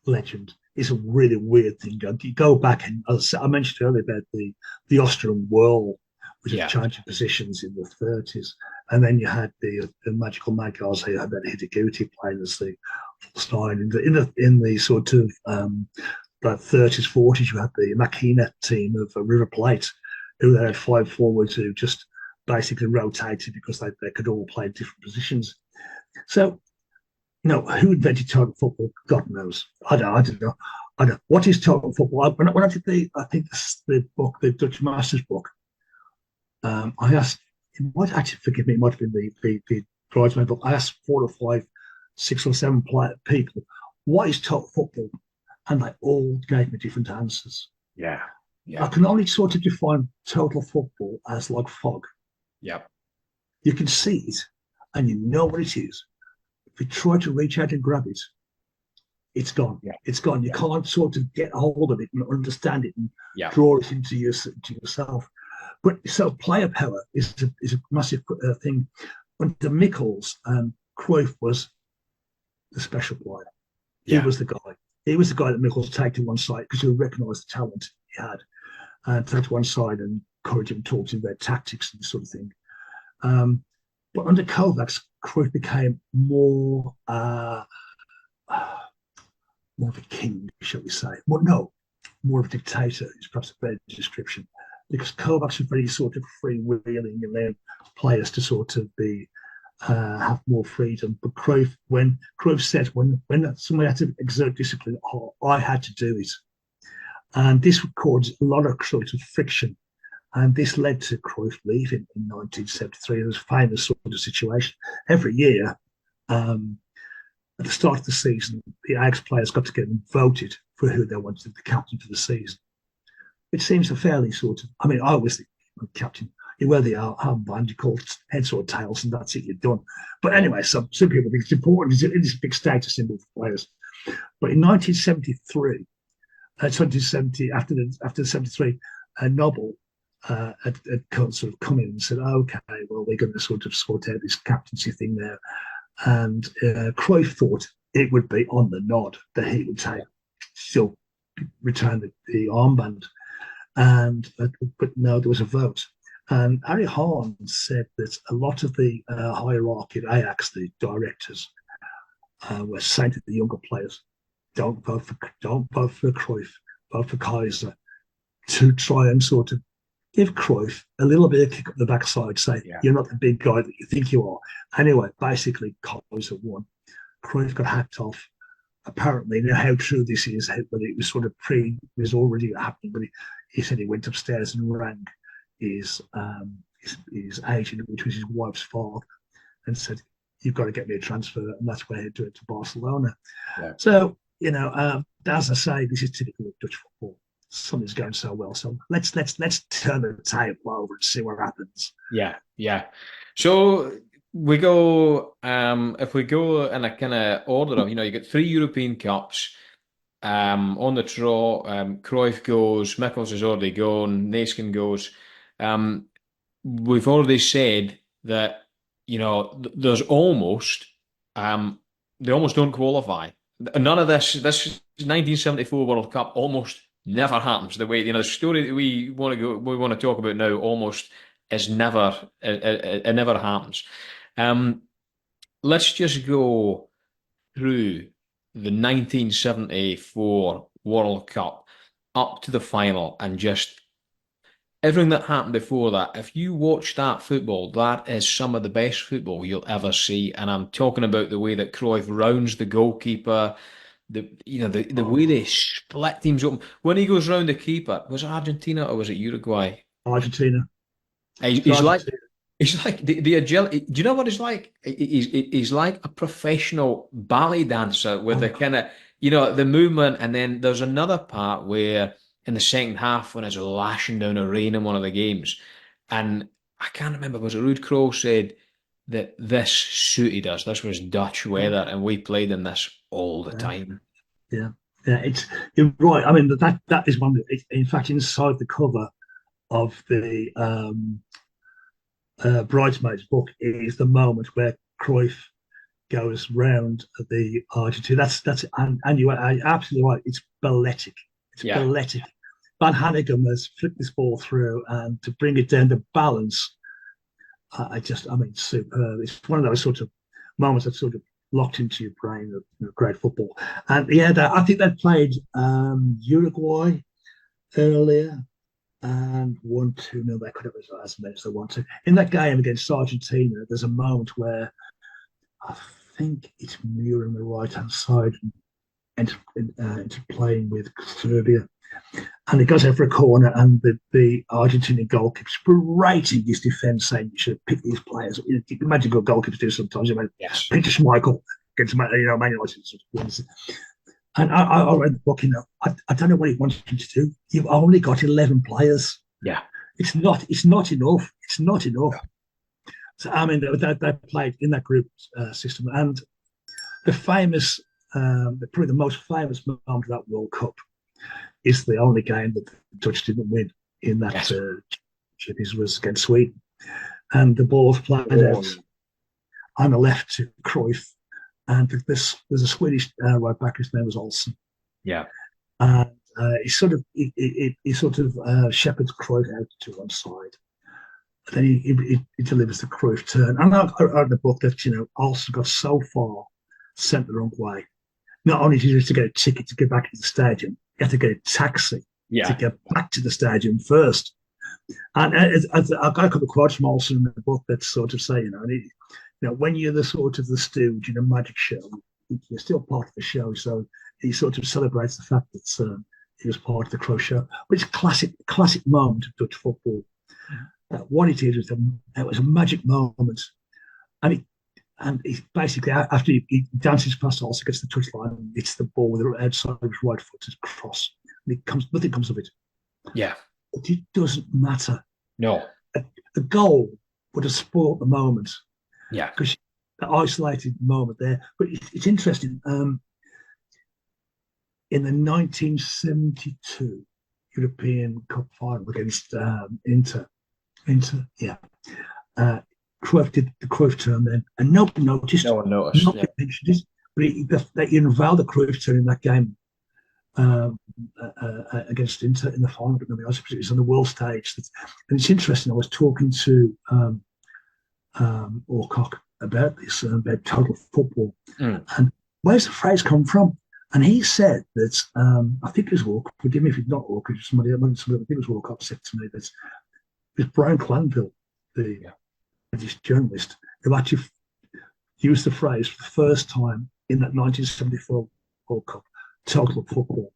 legend is a really weird thing. You go back, and as I mentioned earlier about the Austrian whirl, which is changing positions in the 30s. And then you had the magical Magyars who had that Hidiguchi playing as the false nine. In the sort of the 30s, 40s, you had the Machina team of River Plate, who they had 5 forwards who just basically rotated because they could all play different positions. So, who invented total football? God knows. I don't know. What is total football? When I did the book, the Dutch Masters book, I asked, it might actually, forgive me, it might have been the bridesmaid book. I asked 4 or 5, 6 or 7 people, what is total football? And they all gave me different answers.
Yeah.
I can only sort of define total football as like fog.
Yeah.
You can see it and you know what it is. If you try to reach out and grab it, it's gone. Yeah. It's gone. You can't sort of get hold of it and understand it and draw it into yourself. But so player power is a massive thing. Under Michels, Cruyff was the special player. He was the guy. He was the guy that Michels take to one side because he recognised the talent he had, and take to one side and encourage him, talk to him about tactics and this sort of thing. But under Kovac, Cruyff became more of a king, shall we say? More of a dictator is perhaps a better description. Because Kovac was very sort of freewheeling and allowed players to sort of be have more freedom. But Cruyff, when Cruyff said when somebody had to exert discipline, I had to do it, and this caused a lot of sort of friction, and this led to Cruyff leaving in 1973. It was a famous sort of situation. Every year, at the start of the season, the Ajax players got together and voted for who they wanted the captain for the season. It seems a fairly sort of, I always think, captain, you wear the armband, you call heads or tails, and that's it, you're done. But anyway, some people think it's important. It's a big status symbol for players. But in 1973, after the 73, Nobel had sort of come in and said, okay, well, we're going to sort of sort out this captaincy thing there. And Cruyff thought it would be on the nod that he would still return the armband. But no, there was a vote. And Harry Hahn said that a lot of the hierarchy at Ajax, the directors, were saying to the younger players, don't vote for Cruyff, vote for Kaiser, to try and sort of give Cruyff a little bit of kick up the backside, say, you're not the big guy that you think you are. Anyway, basically, Kaiser won. Cruyff got hacked off. Apparently, how true this is, but it was sort of it was already happening, but he said he went upstairs and rang his agent, which was his wife's father, and said, you've got to get me a transfer, and that's where he'd do it to Barcelona. Yeah. So, as I say, this is typical of Dutch football. Something's going so well, so let's turn the table over and see what happens.
Yeah. So we go, if we go in a kind of order of, you get 3 European Cups on the draw. Cruyff goes, Michels has already gone, Neesken goes. We've already said that, there's almost, they almost don't qualify. None of this 1974 World Cup almost never happens. The way, the story that we want to talk about now almost is never, it never happens. Let's just go through the 1974 World Cup up to the final and just everything that happened before that. If you watch that football, that is some of the best football you'll ever see. And I'm talking about the way that Cruyff rounds the goalkeeper, the way they split teams open. When he goes round the keeper, was it Argentina or was it Uruguay?
Argentina.
He's like the agility. Do you know what he's like? He's like a professional ballet dancer with the kind of the movement. And then there's another part where in the second half when it's lashing down a rain in one of the games, and I can't remember, was it Ruud Krol said that this suited us. This was Dutch weather, and we played in this all the time.
Yeah, you're right. I mean that is one. In fact, inside the cover of the Bridesmaids book is the moment where Cruyff goes round the Argentina. And you're absolutely right. It's balletic. It's balletic. Van Hanegem has flipped this ball through, and to bring it down to balance, superb. It's one of those sort of moments that sort of locked into your brain of great football. And I think they played Uruguay earlier and 1-2. They could have as many as they want to. In that game against Argentina, there's a moment where I think it's Muir on the right hand side into playing with Serbia. And he goes out for a corner, and the Argentinian goalkeeper berating his defence, saying you should pick these players. You can imagine what goalkeepers do sometimes. Peter Schmeichel against Man United. And I read the book. I don't know what he wanted him to do. You've only got 11 players.
Yeah,
it's not enough. It's not enough. Yeah. So I mean, they played in that group system, and the famous, probably the most famous moment of that World Cup is the only game that the Dutch didn't win in that championship. It was against Sweden, and the ball was played out on the left to Cruyff, and there's a Swedish right back. His name was Olsen.
Yeah,
and he sort of shepherds Cruyff out to one side. Then he delivers the Cruyff turn. And I read the book that Olsen got so far sent the wrong way. Not only did he have to get a ticket to get back to the stadium, he had to get a taxi to get back to the stadium first. And I've got a couple of quotes from Olsen in the book that sort of say, when you're the sort of the stooge in a magic show, you're still part of the show. So he sort of celebrates the fact that he was part of the Cruyff show. But it's a classic moment of Dutch football. What it is, it was a magic moment. And he basically, after he dances past Olsen, gets the touchline, hits the ball with the outside of his right foot to cross. And nothing comes of it.
Yeah.
But it doesn't matter.
No.
A goal would have spoiled the moment.
Yeah.
Because the isolated moment there. But it's interesting. In the 1972 European Cup final against Inter, Cruyff did the Cruyff turn then, and nobody noticed.
No one noticed.
Nobody mentioned it, but they unveiled the Cruyff turn in that game against Inter in the final. But nobody else, it was on the world stage. And it's interesting. I was talking to Orcock about this, about total football, and where's the phrase come from? And he said that I think it was Orcock. Forgive me if it's not Orcock. Somebody I think it was Orcock said to me that it's Brian Clanville, the British journalist, who actually used the phrase for the first time in that 1974 World Cup, total football.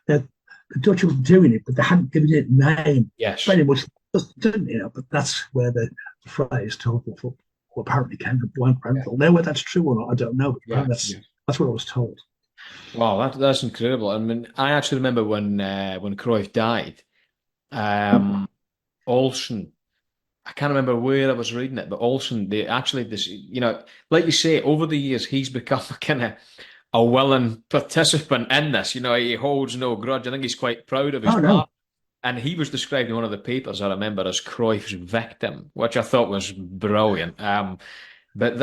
Now, the Dutch were doing it, but they hadn't given it a name.
Yes.
Very much, didn't but that's where the phrase total football apparently came from Brian Clanville. Now, whether that's true or not, I don't know, but that's what I was told.
Wow, that's incredible. I mean, I actually remember when Cruyff died, Olsen, I can't remember where I was reading it, but Olsen, like you say, over the years, he's become kind of a willing participant in this. He holds no grudge. I think he's quite proud of his part. No. And he was described in one of the papers, I remember, as Cruyff's victim, which I thought was brilliant. But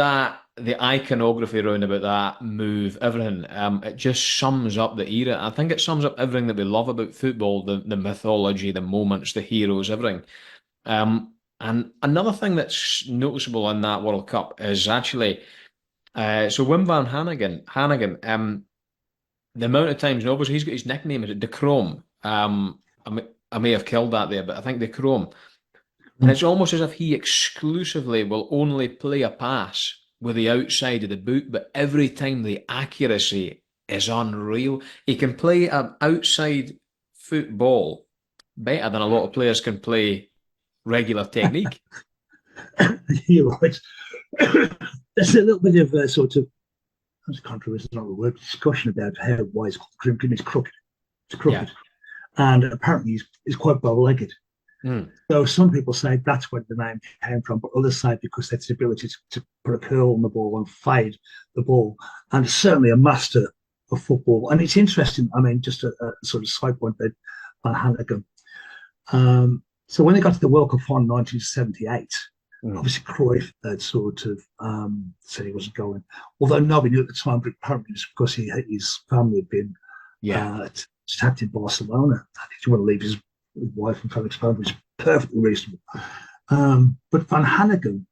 the iconography around about that move, everything, it just sums up the era. I think it sums up everything that we love about football, the mythology, the moments, the heroes, everything. And another thing that's noticeable in that World Cup is actually, so Wim van Hanegem, the amount of times, obviously he's got his nickname, is it De Chrome? I may have killed that there, but I think De Chrome. And it's almost as if he exclusively will only play a pass with the outside of the boot, but every time the accuracy is unreal. He can play outside football better than a lot of players can play regular technique.
You're right. There's a little bit of a sort of, controversy, not the word, discussion about how why is crooked. It's
Yeah.
crooked. And apparently he's quite bow-legged.
Mm.
So some people say that's where the name came from, but others say because that's the ability to put a curl on the ball and fade the ball, and certainly a master of football. And it's interesting. I mean, just a sort of side point that Van Hanegem. So when they got to the World Cup final in 1978, obviously Cruyff had sort of said he wasn't going, although nobody knew at the time, but apparently it was because his family had been attacked in Barcelona. I think he wanted to leave his wife and family exposed, which is perfectly reasonable. But Van Hanegem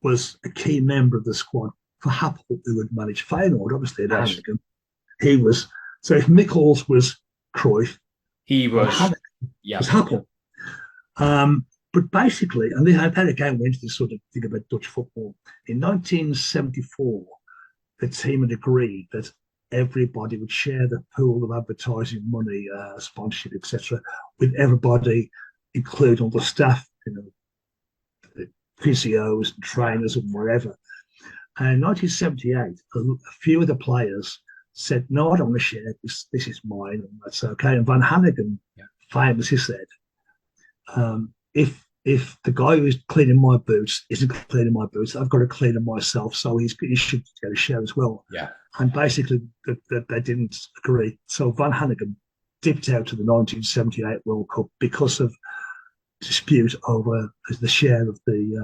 was a key member of the squad for Happel, who would manage Feyenoord. Obviously, at Hanegem, he was. So if Michels was Cruyff,
he was
Happel. But basically, and they again went into this sort of thing about Dutch football. In 1974, the team had agreed that everybody would share the pool of advertising money, sponsorship, etc., with everybody, including all the staff, the physios and trainers and wherever. And in 1978, a few of the players said, "No, I don't want to share this. This is mine, and that's okay." And Van Hanegem famously said, "If the guy who's cleaning my boots isn't cleaning my boots, I've got to clean them myself. So he should get a share as well."
Yeah.
And basically, they didn't agree. So Van Hanegem dipped out to the 1978 World Cup because of dispute over the share of the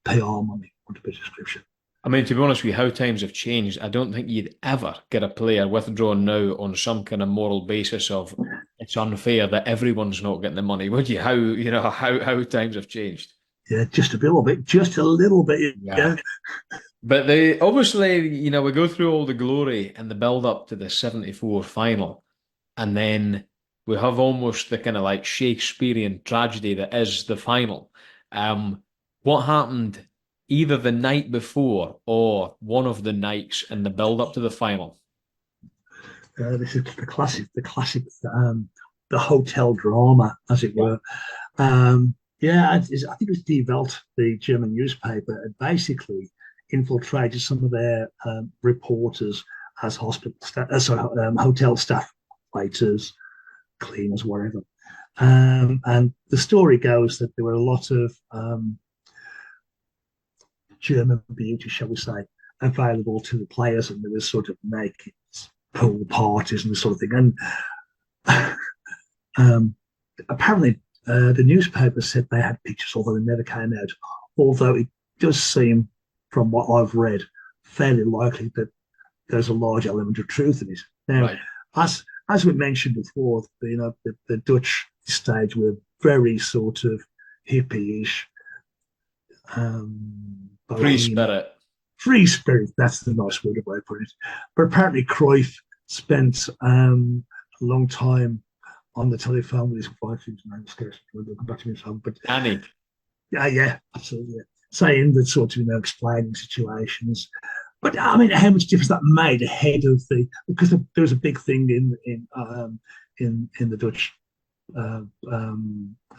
PR money, on the description.
I mean, to be honest with you, how times have changed. I don't think you'd ever get a player withdrawn now on some kind of moral basis of it's unfair that everyone's not getting the money, would you? How times have changed.
Yeah, just a little bit, Yeah.
But they obviously, we go through all the glory and the build up to the 74 final, and then we have almost the kind of like Shakespearean tragedy that is the final. What happened either the night before or one of the nights in the build up to the final?
This is the classic, the hotel drama, as it were. I think it was Die Welt, the German newspaper, had basically infiltrated some of their reporters as hotel staff, waiters, cleaners, whatever. And the story goes that there were a lot of German beauty, shall we say, available to the players, and there was sort of naked pool parties and this sort of thing. And apparently, the newspaper said they had pictures, although they never came out. Although it does seem, from what I've read, fairly likely that there's a large element of truth in it. Now, as we mentioned before, the Dutch stage were very sort of hippie-ish. Free spirit, that's the nice word of put it. But apparently Cruyff spent a long time on the telephone with his wife, whose name escapes me, we'll come back to his home. But
Annie.
Yeah, absolutely. Yeah. Saying that sort of, explaining situations. But I mean, how much difference that made ahead of because there was a big thing in the Dutch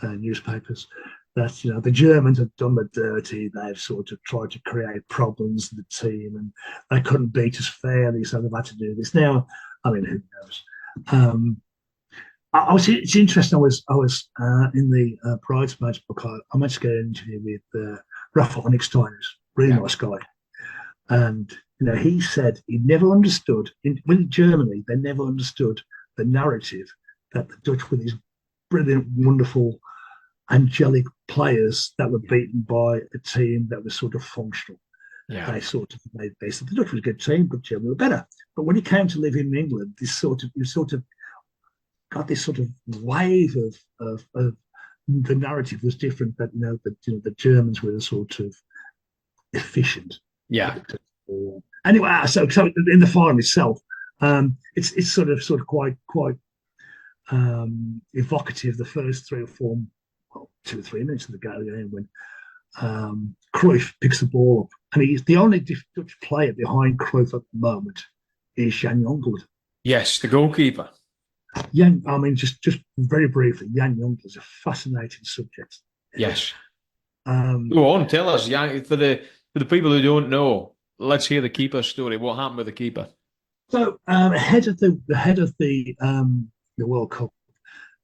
newspapers that the Germans had done the dirty. They've sort of tried to create problems in the team, and they couldn't beat us fairly, so they've had to do this. Now, I mean, who knows? It's interesting. I was in the Bridesmaids book. I managed to get an interview with Rafa Onyxstein, who's a really nice guy, and he said he never understood in Germany. They never understood the narrative that the Dutch were these brilliant, wonderful, angelic players that were beaten by a team that was sort of functional. Yeah. They said the Dutch was a good team, but Germany were better. But when he came to live in England, you sort of got this sort of wave of the narrative was different. That the Germans were sort of efficient.
Yeah.
Anyway, so in the final itself, it's sort of quite evocative. The first 3 or 4, 2 or 3 minutes of the game when Cruyff picks the ball up, and he's the only Dutch player behind Cruyff at the moment is Jan Youngblood.
Yes, the goalkeeper.
Jan, I mean, just very briefly, Jan Youngblood is a fascinating subject.
Yes.
Um,
Go on, tell us. Yeah, for the people who don't know, let's hear the keeper story. What happened with the keeper?
so ahead of the World Cup,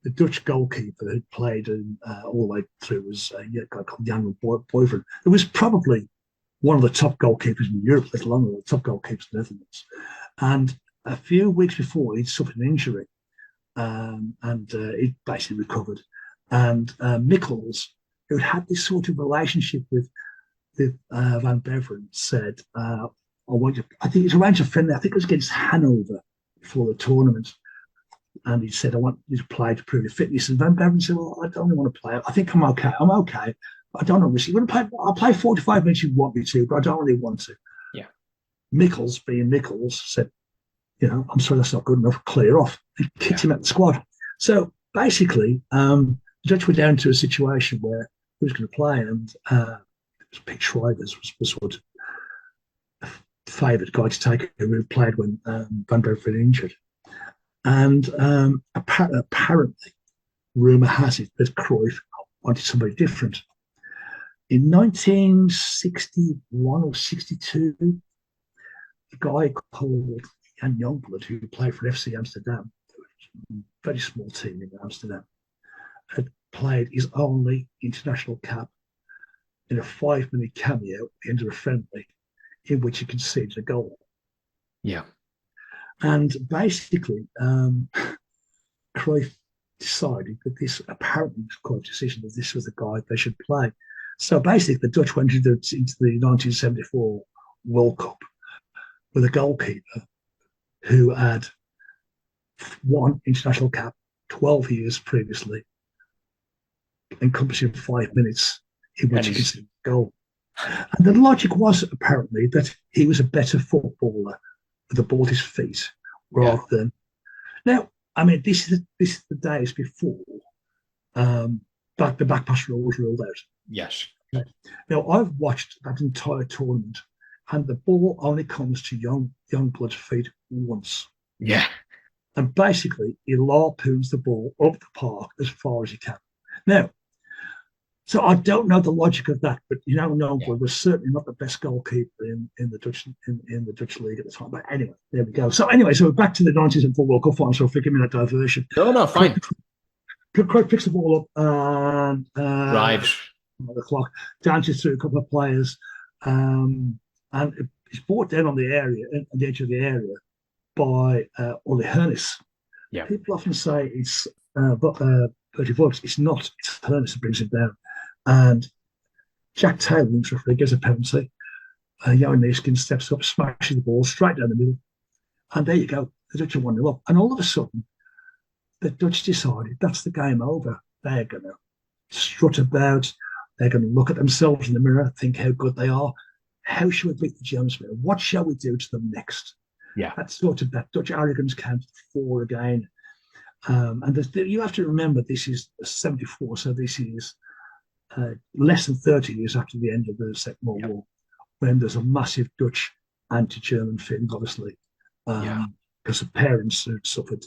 the Dutch goalkeeper who played all the way through was a guy called Jan Boyven. It was probably one of the top goalkeepers in Europe, let alone the top goalkeepers in the Netherlands. And a few weeks before, he'd suffered an injury, and he basically recovered. And Michels, who had this sort of relationship with Van Beveren, said, "I want you." I think it's arranged a friendly. I think it was against Hanover before the tournament, and he said, "I want you to play to prove your fitness." And Van Beveren said, "Well, I don't want to play. I think I'm okay. I'm okay. I don't know. You want to play? I'll play 45 minutes. You want me to, but I don't really want to."
Yeah.
Michels, being Michels, said, "I'm sorry, that's not good enough. Clear off." And kicked him out the squad. So basically, the Dutch were down to a situation where who was going to play, and Pete Schrijvers was sort of favoured guy to take who played when Van Beveren injured. And apparently, rumour has it that Cruyff wanted somebody different. In 1961 or 62, a guy called Jan Youngblood, who played for FC Amsterdam, a very small team in Amsterdam, had played his only international cap in a 5-minute cameo at the end of a friendly in which he conceded a goal.
Yeah.
And basically, Cruyff decided that this apparently was quite a decision that this was the guy they should play. So basically, the Dutch went into the 1974 World Cup with a goalkeeper who had won international cap 12 years previously, encompassing 5 minutes in which he conceded a goal. And the logic was apparently that he was a better footballer with the ball at his feet rather than. Now, I mean, this is the days before the back pass rule was ruled out.
Yes.
Now, I've watched that entire tournament, and the ball only comes to Youngblood's feet once.
Yeah.
And basically, he larpoons the ball up the park as far as he can. Now, so I don't know the logic of that, but Youngblood was certainly not the best goalkeeper in the Dutch league at the time. But anyway, there we go. So back to the 1974 World Cup final. So forgive me that diversion.
No, fine.
Cruyff picks the ball up and
drives
the clock, dances through a couple of players, and it's brought down on the edge of the area by Uli Hoeneß.
Yeah.
People often say it's Bertie Vogts. It's not. It's Hoeneß that brings it down. And Jack Taylor, the referee, gives a penalty. Johan Neeskens steps up, smashes the ball straight down the middle. And there you go. The Dutch are 1-0 up. And all of a sudden, the Dutch decided that's the game over. They're going to strut about. They're going to look at themselves in the mirror, think how good they are. How shall we beat the Germans? What shall we do to them next?
Yeah.
That's sort of that Dutch arrogance counted 4 again. And you have to remember this is 74, so this is less than 30 years after the end of the Second World War, when there's a massive Dutch anti-German feeling, obviously, because of parents who'd suffered.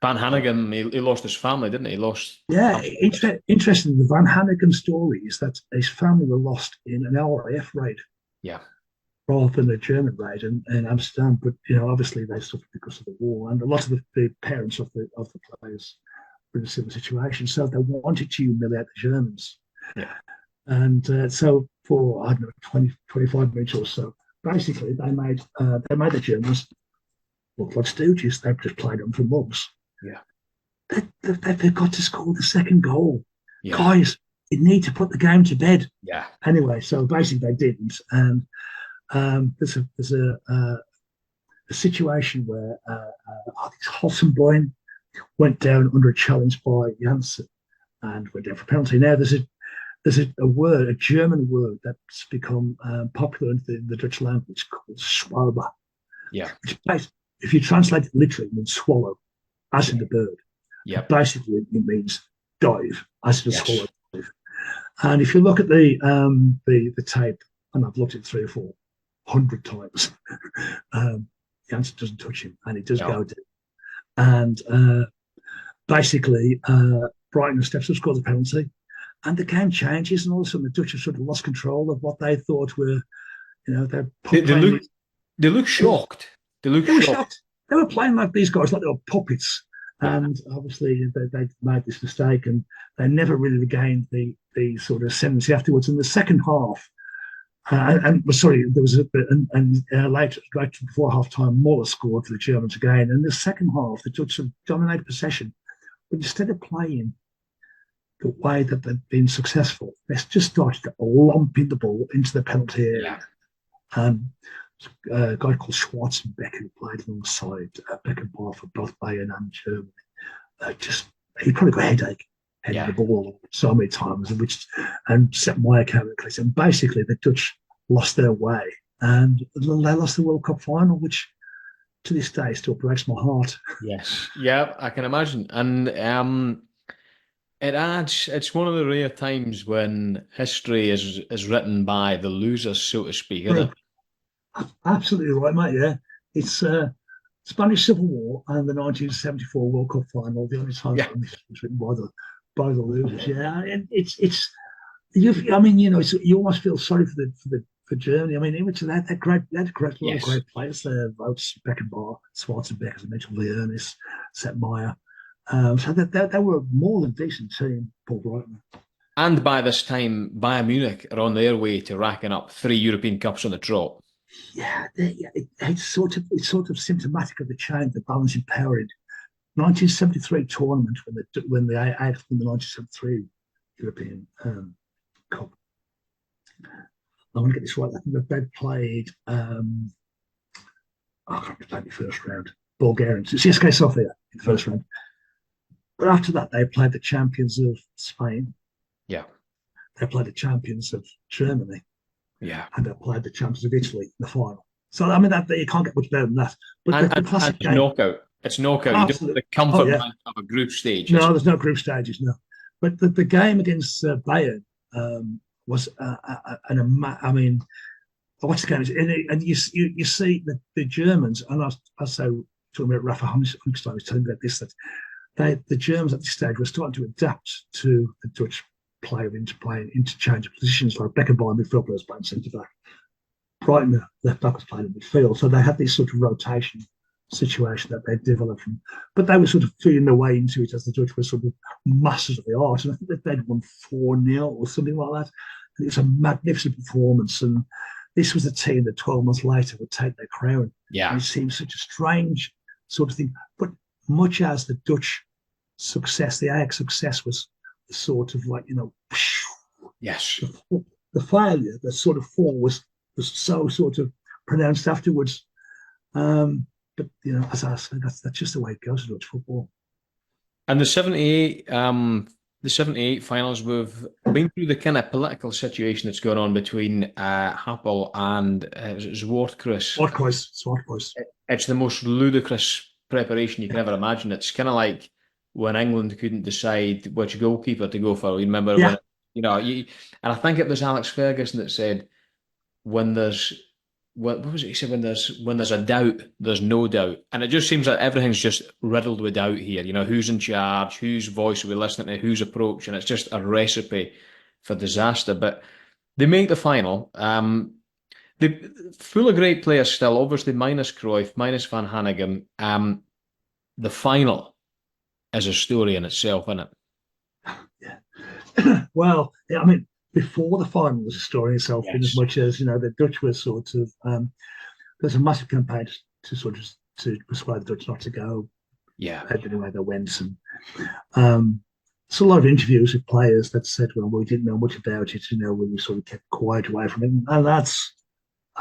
Van Hanegem, he lost his family, didn't he?
Interesting. The Van Hanegem story is that his family were lost in an RAF raid.
Yeah.
Rather than a German raid in Amsterdam, but obviously they suffered because of the war, and a lot of the parents of the players were in a similar situation. So they wanted to humiliate the Germans, and so for 25 minutes or so, basically they made the Germans look like stooges. They've just played them for mugs.
Yeah,
they've got to score the second goal, guys. You need to put the game to bed.
Yeah.
Anyway, so basically they didn't, and. There's a situation where I think Holstenboim went down under a challenge by Janssen and went down for penalty. Now there's a German word that's become popular in the Dutch language called Schwalbe.
Yeah.
Which if you translate it literally, it means swallow, as in the bird.
Yeah.
Basically, it means dive, as in a swallow dive. And if you look at the tape, and I've looked at 3 or 400 times. Janssen doesn't touch him, and he does
No.
go down. And basically, Brighton steps up, scores a penalty, and the game changes, and all of a sudden the Dutch have sort of lost control of what they thought were, they're
They, they
playing.
look they look shocked. They look
They were
shocked.
shocked. They were playing like these guys, like they were puppets.
Yeah.
And obviously they made this mistake, and they never really regained the sort of ascendancy afterwards. In the second half, sorry, there was a bit, later before half time, Muller scored for the Germans again. And in the second half, the Dutch have dominated possession, but instead of playing the way that they've been successful, they just started lumping the ball into the penalty area.
Yeah.
A guy called Schwarzenbeck, who played alongside Beckenbauer for both Bayern and Germany, he probably got a headache heading the ball so many times, and set my account. And basically, the Dutch lost their way, and they lost the World Cup final, which to this day still breaks my heart.
Yes, yeah, I can imagine, and it's one of the rare times when history is written by the losers, so to speak, isn't it?
Absolutely right, mate. Yeah, it's Spanish Civil War and the 1974 World Cup final. The only time that was written by the losers. Yeah, and you almost feel sorry for Germany. I mean, even to that, they had a lot of great players there. Votes Beckenbauer, Schwarzenbeck, as I mentioned, Ernst, Sepp so they were a more than decent team, Paul Brighton.
And by this time, Bayern Munich are on their way to racking up 3 European Cups on the trot.
Yeah, it's sort of symptomatic of the change, the balancing power in 1973 tournament when the Ajax won the 1973 European Cup. I want to get this right. I think they played. I can't remember the first round. Bulgarians, CSKA Sofia in the first round. But after that, they played the champions of Spain.
Yeah.
They played the champions of Germany.
Yeah.
And they played the champions of Italy in the final. So, I mean, you can't get much better than that. But the classic game.
Knockout. It's knockout. You don't have the comfort of a group stage.
No, there's no group stages, no. But the game against Bayern was, I mean, what's the game? And you see the Germans, and I say, talking about Rafa Honigstein, was telling me about this, that the Germans at this stage were starting to adapt to the Dutch player into playing interchangeable positions, like Beckenbauer midfield players playing centre back. Brighton left back was playing in midfield, so they had this sort of rotation situation that they developed from, but they were sort of feeling their way into it as the Dutch were sort of masters of the art. And I think that they'd won 4-0 or something like that. And it was a magnificent performance. And this was a team that 12 months later would take their crown.
Yeah.
And it seems such a strange sort of thing. But much as the Dutch success, the Ajax success was sort of like,
yes,
the failure, the sort of fall was so sort of pronounced afterwards. But as I said, that's just the way it goes in Dutch football. And
the 78 finals, we've been through the kind of political situation that's going on between Happel and
Zwartcruijff.
It's the most ludicrous preparation you can ever imagine. It's kind of like when England couldn't decide which goalkeeper to go for. You remember when, and I think it was Alex Ferguson that said, when there's, what was it he said? When there's a doubt, there's no doubt. And it just seems like everything's just riddled with doubt here. Who's in charge, whose voice are we listening to, whose approach, and it's just a recipe for disaster. But they make the final. They full of great players still, obviously minus Cruyff, minus Van Hanegem. The final is a story in itself, isn't it?
Yeah. Well, I mean, before the final was a story in itself, in as much as the Dutch were sort of there's a massive campaign to sort of to persuade the Dutch not to go.
Yeah,
anyway, they went, and so a lot of interviews with players that said, "Well, we didn't know much about it. We sort of kept quiet away from it," and that's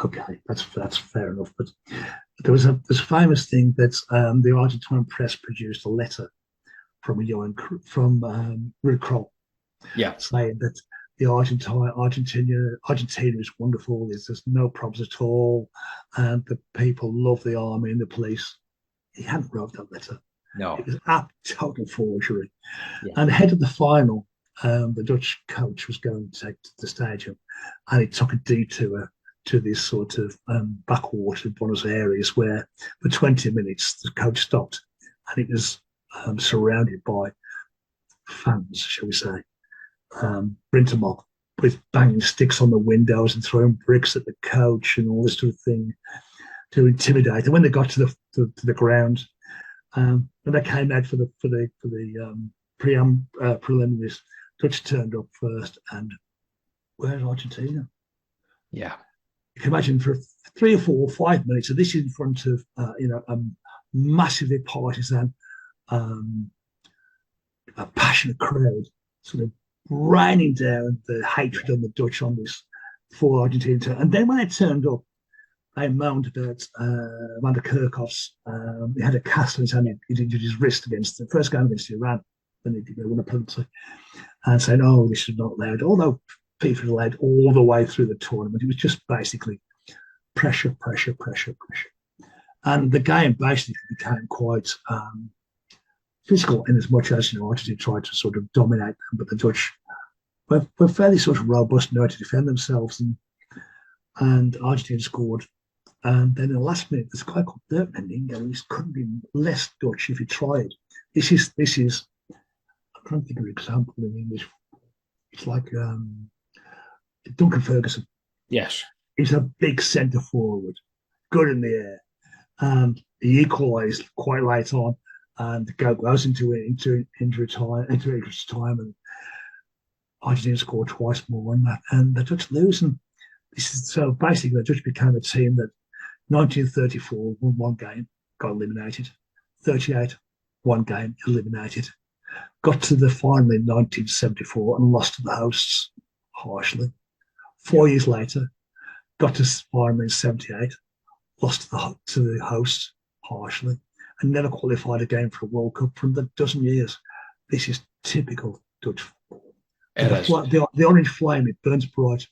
okay. That's fair enough. But there's a famous thing that the Argentine press produced a letter from Ruud Krol, saying that the Argentina is wonderful. There's no problems at all, and the people love the army and the police. He hadn't wrote that letter.
No,
it was a total forgery. Yeah. And ahead of the final, the Dutch coach was going to take to the stadium, and he took a detour to this sort of backwater Buenos Aires, where for 20 minutes the coach stopped, and it was surrounded by fans, shall we say, Brintermock, with banging sticks on the windows and throwing bricks at the coach and all this sort of thing to intimidate. And when they got to the ground, when they came out for the preliminaries, Dutch turned up first, and where's Argentina?
Yeah.
You can imagine for 3 or 4 or 5 minutes, and this is in front of a massively partisan, a passionate crowd, sort of raining down the hatred on the Dutch on this for Argentina. And then when they turned up, they moaned about Van der Kerkhoff's. He had a cast on his hand. He'd injured his wrist against the first game against Iran. Then they won a penalty, and saying, "Oh, this is not allowed." Although FIFA had allowed all the way through the tournament, it was just basically pressure. And the game basically became quite physical in as much as Argentina tried to sort of dominate them, but the Dutch were fairly sort of robust and know how to defend themselves, and Argentina scored. And then in the last minute, this guy called Dirk Meninga, who couldn't be less Dutch if he tried. This is I can't think of an example in English. It's like Duncan Ferguson.
Yes.
He's a big centre forward, good in the air. And he equalised quite late on, and the goal goes into extra time, and Argentina scored twice more on that, and the Dutch lose. And so basically the Dutch became a team that 1934 won one game, got eliminated. 38, one game, eliminated. Got to the final in 1974 and lost to the hosts harshly. 4 years later, got to the final in 78, lost to the hosts harshly, and never qualified again for a World Cup for a dozen years. This is typical Dutch football. The orange flame, it burns bright,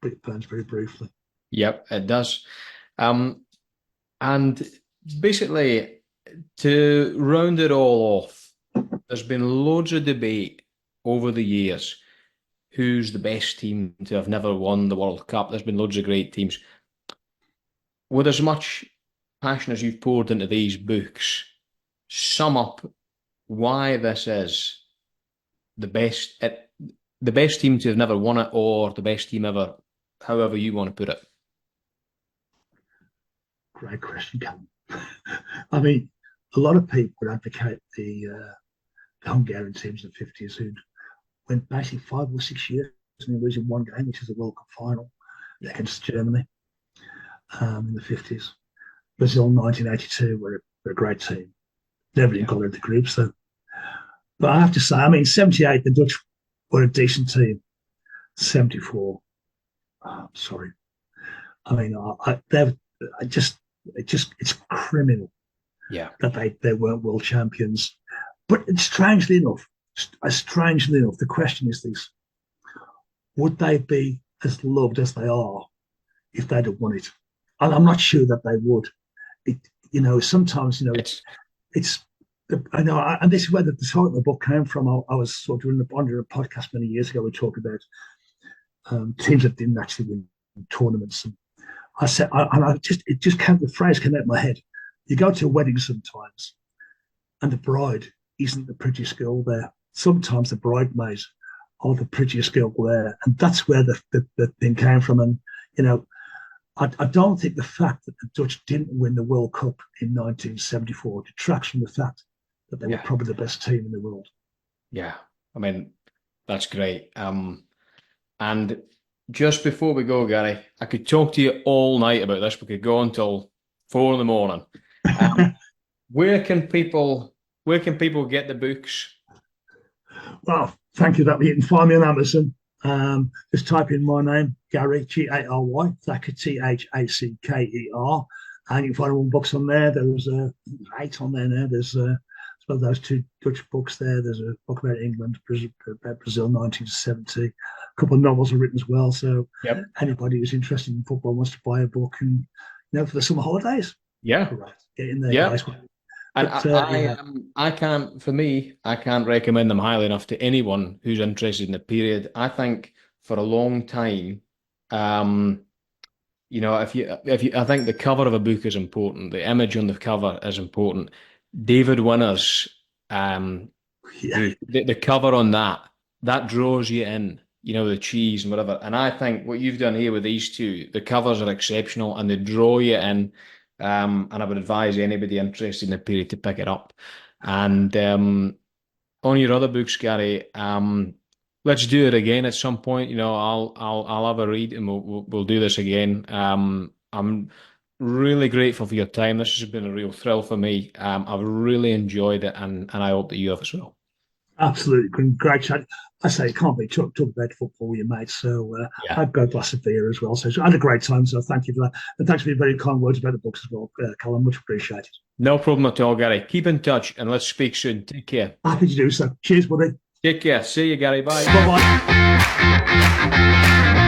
but it burns very briefly.
Yep, it does. And basically, to round it all off, there's been loads of debate over the years. Who's the best team to have never won the World Cup? There's been loads of great teams. With as much passion as you've poured into these books, sum up why this is the best team to have never won it, or the best team ever, however you want to put it.
Great question, Callum. I mean, a lot of people would advocate the Hungarian teams in the 50s who went basically 5 or 6 years and losing one game, which is the World Cup final against Germany in the 50s. Brazil 1982 were a great team. Never got into the group, so. But I have to say, I mean, 78, the Dutch were a decent team. 74, sorry. I mean, it's criminal that they weren't world champions. But strangely enough, the question is this: would they be as loved as they are if they'd have won it? And I'm not sure that they would. Sometimes I know, and this is where the title of the book came from. I was sort of under a podcast many years ago. We talked about teams that didn't actually win tournaments, and I said, the phrase came out of my head. You go to a wedding sometimes, and the bride isn't the prettiest girl there. Sometimes the bridesmaids are the prettiest girl there, and that's where the thing came from. And I don't think the fact that the Dutch didn't win the World Cup in 1974 detracts from the fact that they were probably the best team in the world.
Yeah, I mean, that's great. And just before we go, Gary, I could talk to you all night about this. We could go until 4 a.m. Where can people get the books?
Well, thank you. You can find me on Amazon. Just type in my name, Gary, Gary, Thacker, Thacker, and you can find all the books on there. There's 8 on there now. There's those 2 Dutch books there. There's a book about England, about Brazil 1970. A couple of novels are written as well. So anybody who's interested in football wants to buy a book, and for the summer holidays.
Yeah,
get in there.
Yeah.
But,
I can't recommend them highly enough to anyone who's interested in the period. I think for a long time, I think the cover of a book is important. The image on the cover is important. David Winner's
Yeah,
the cover on that draws you in, the cheese and whatever. And I think what you've done here with these two, the covers are exceptional and they draw you in. And I would advise anybody interested in the period to pick it up. And on your other books, Gary, let's do it again at some point. I'll have a read and we'll do this again. I'm really grateful for your time. This has been a real thrill for me. I've really enjoyed it, and I hope that you have as well.
absolutely. Great chat. I say it can't be talk about football with your mates. So
Yeah,
I've got a glass of beer as well. So I had a great time. So thank you for that. And thanks for your very kind words about the books as well, Callum. Much appreciated.
no problem at all, Gary. Keep in touch and let's speak soon. Take care.
Happy to do so. Cheers, buddy.
Take care. See you, Gary. Bye.
Bye bye.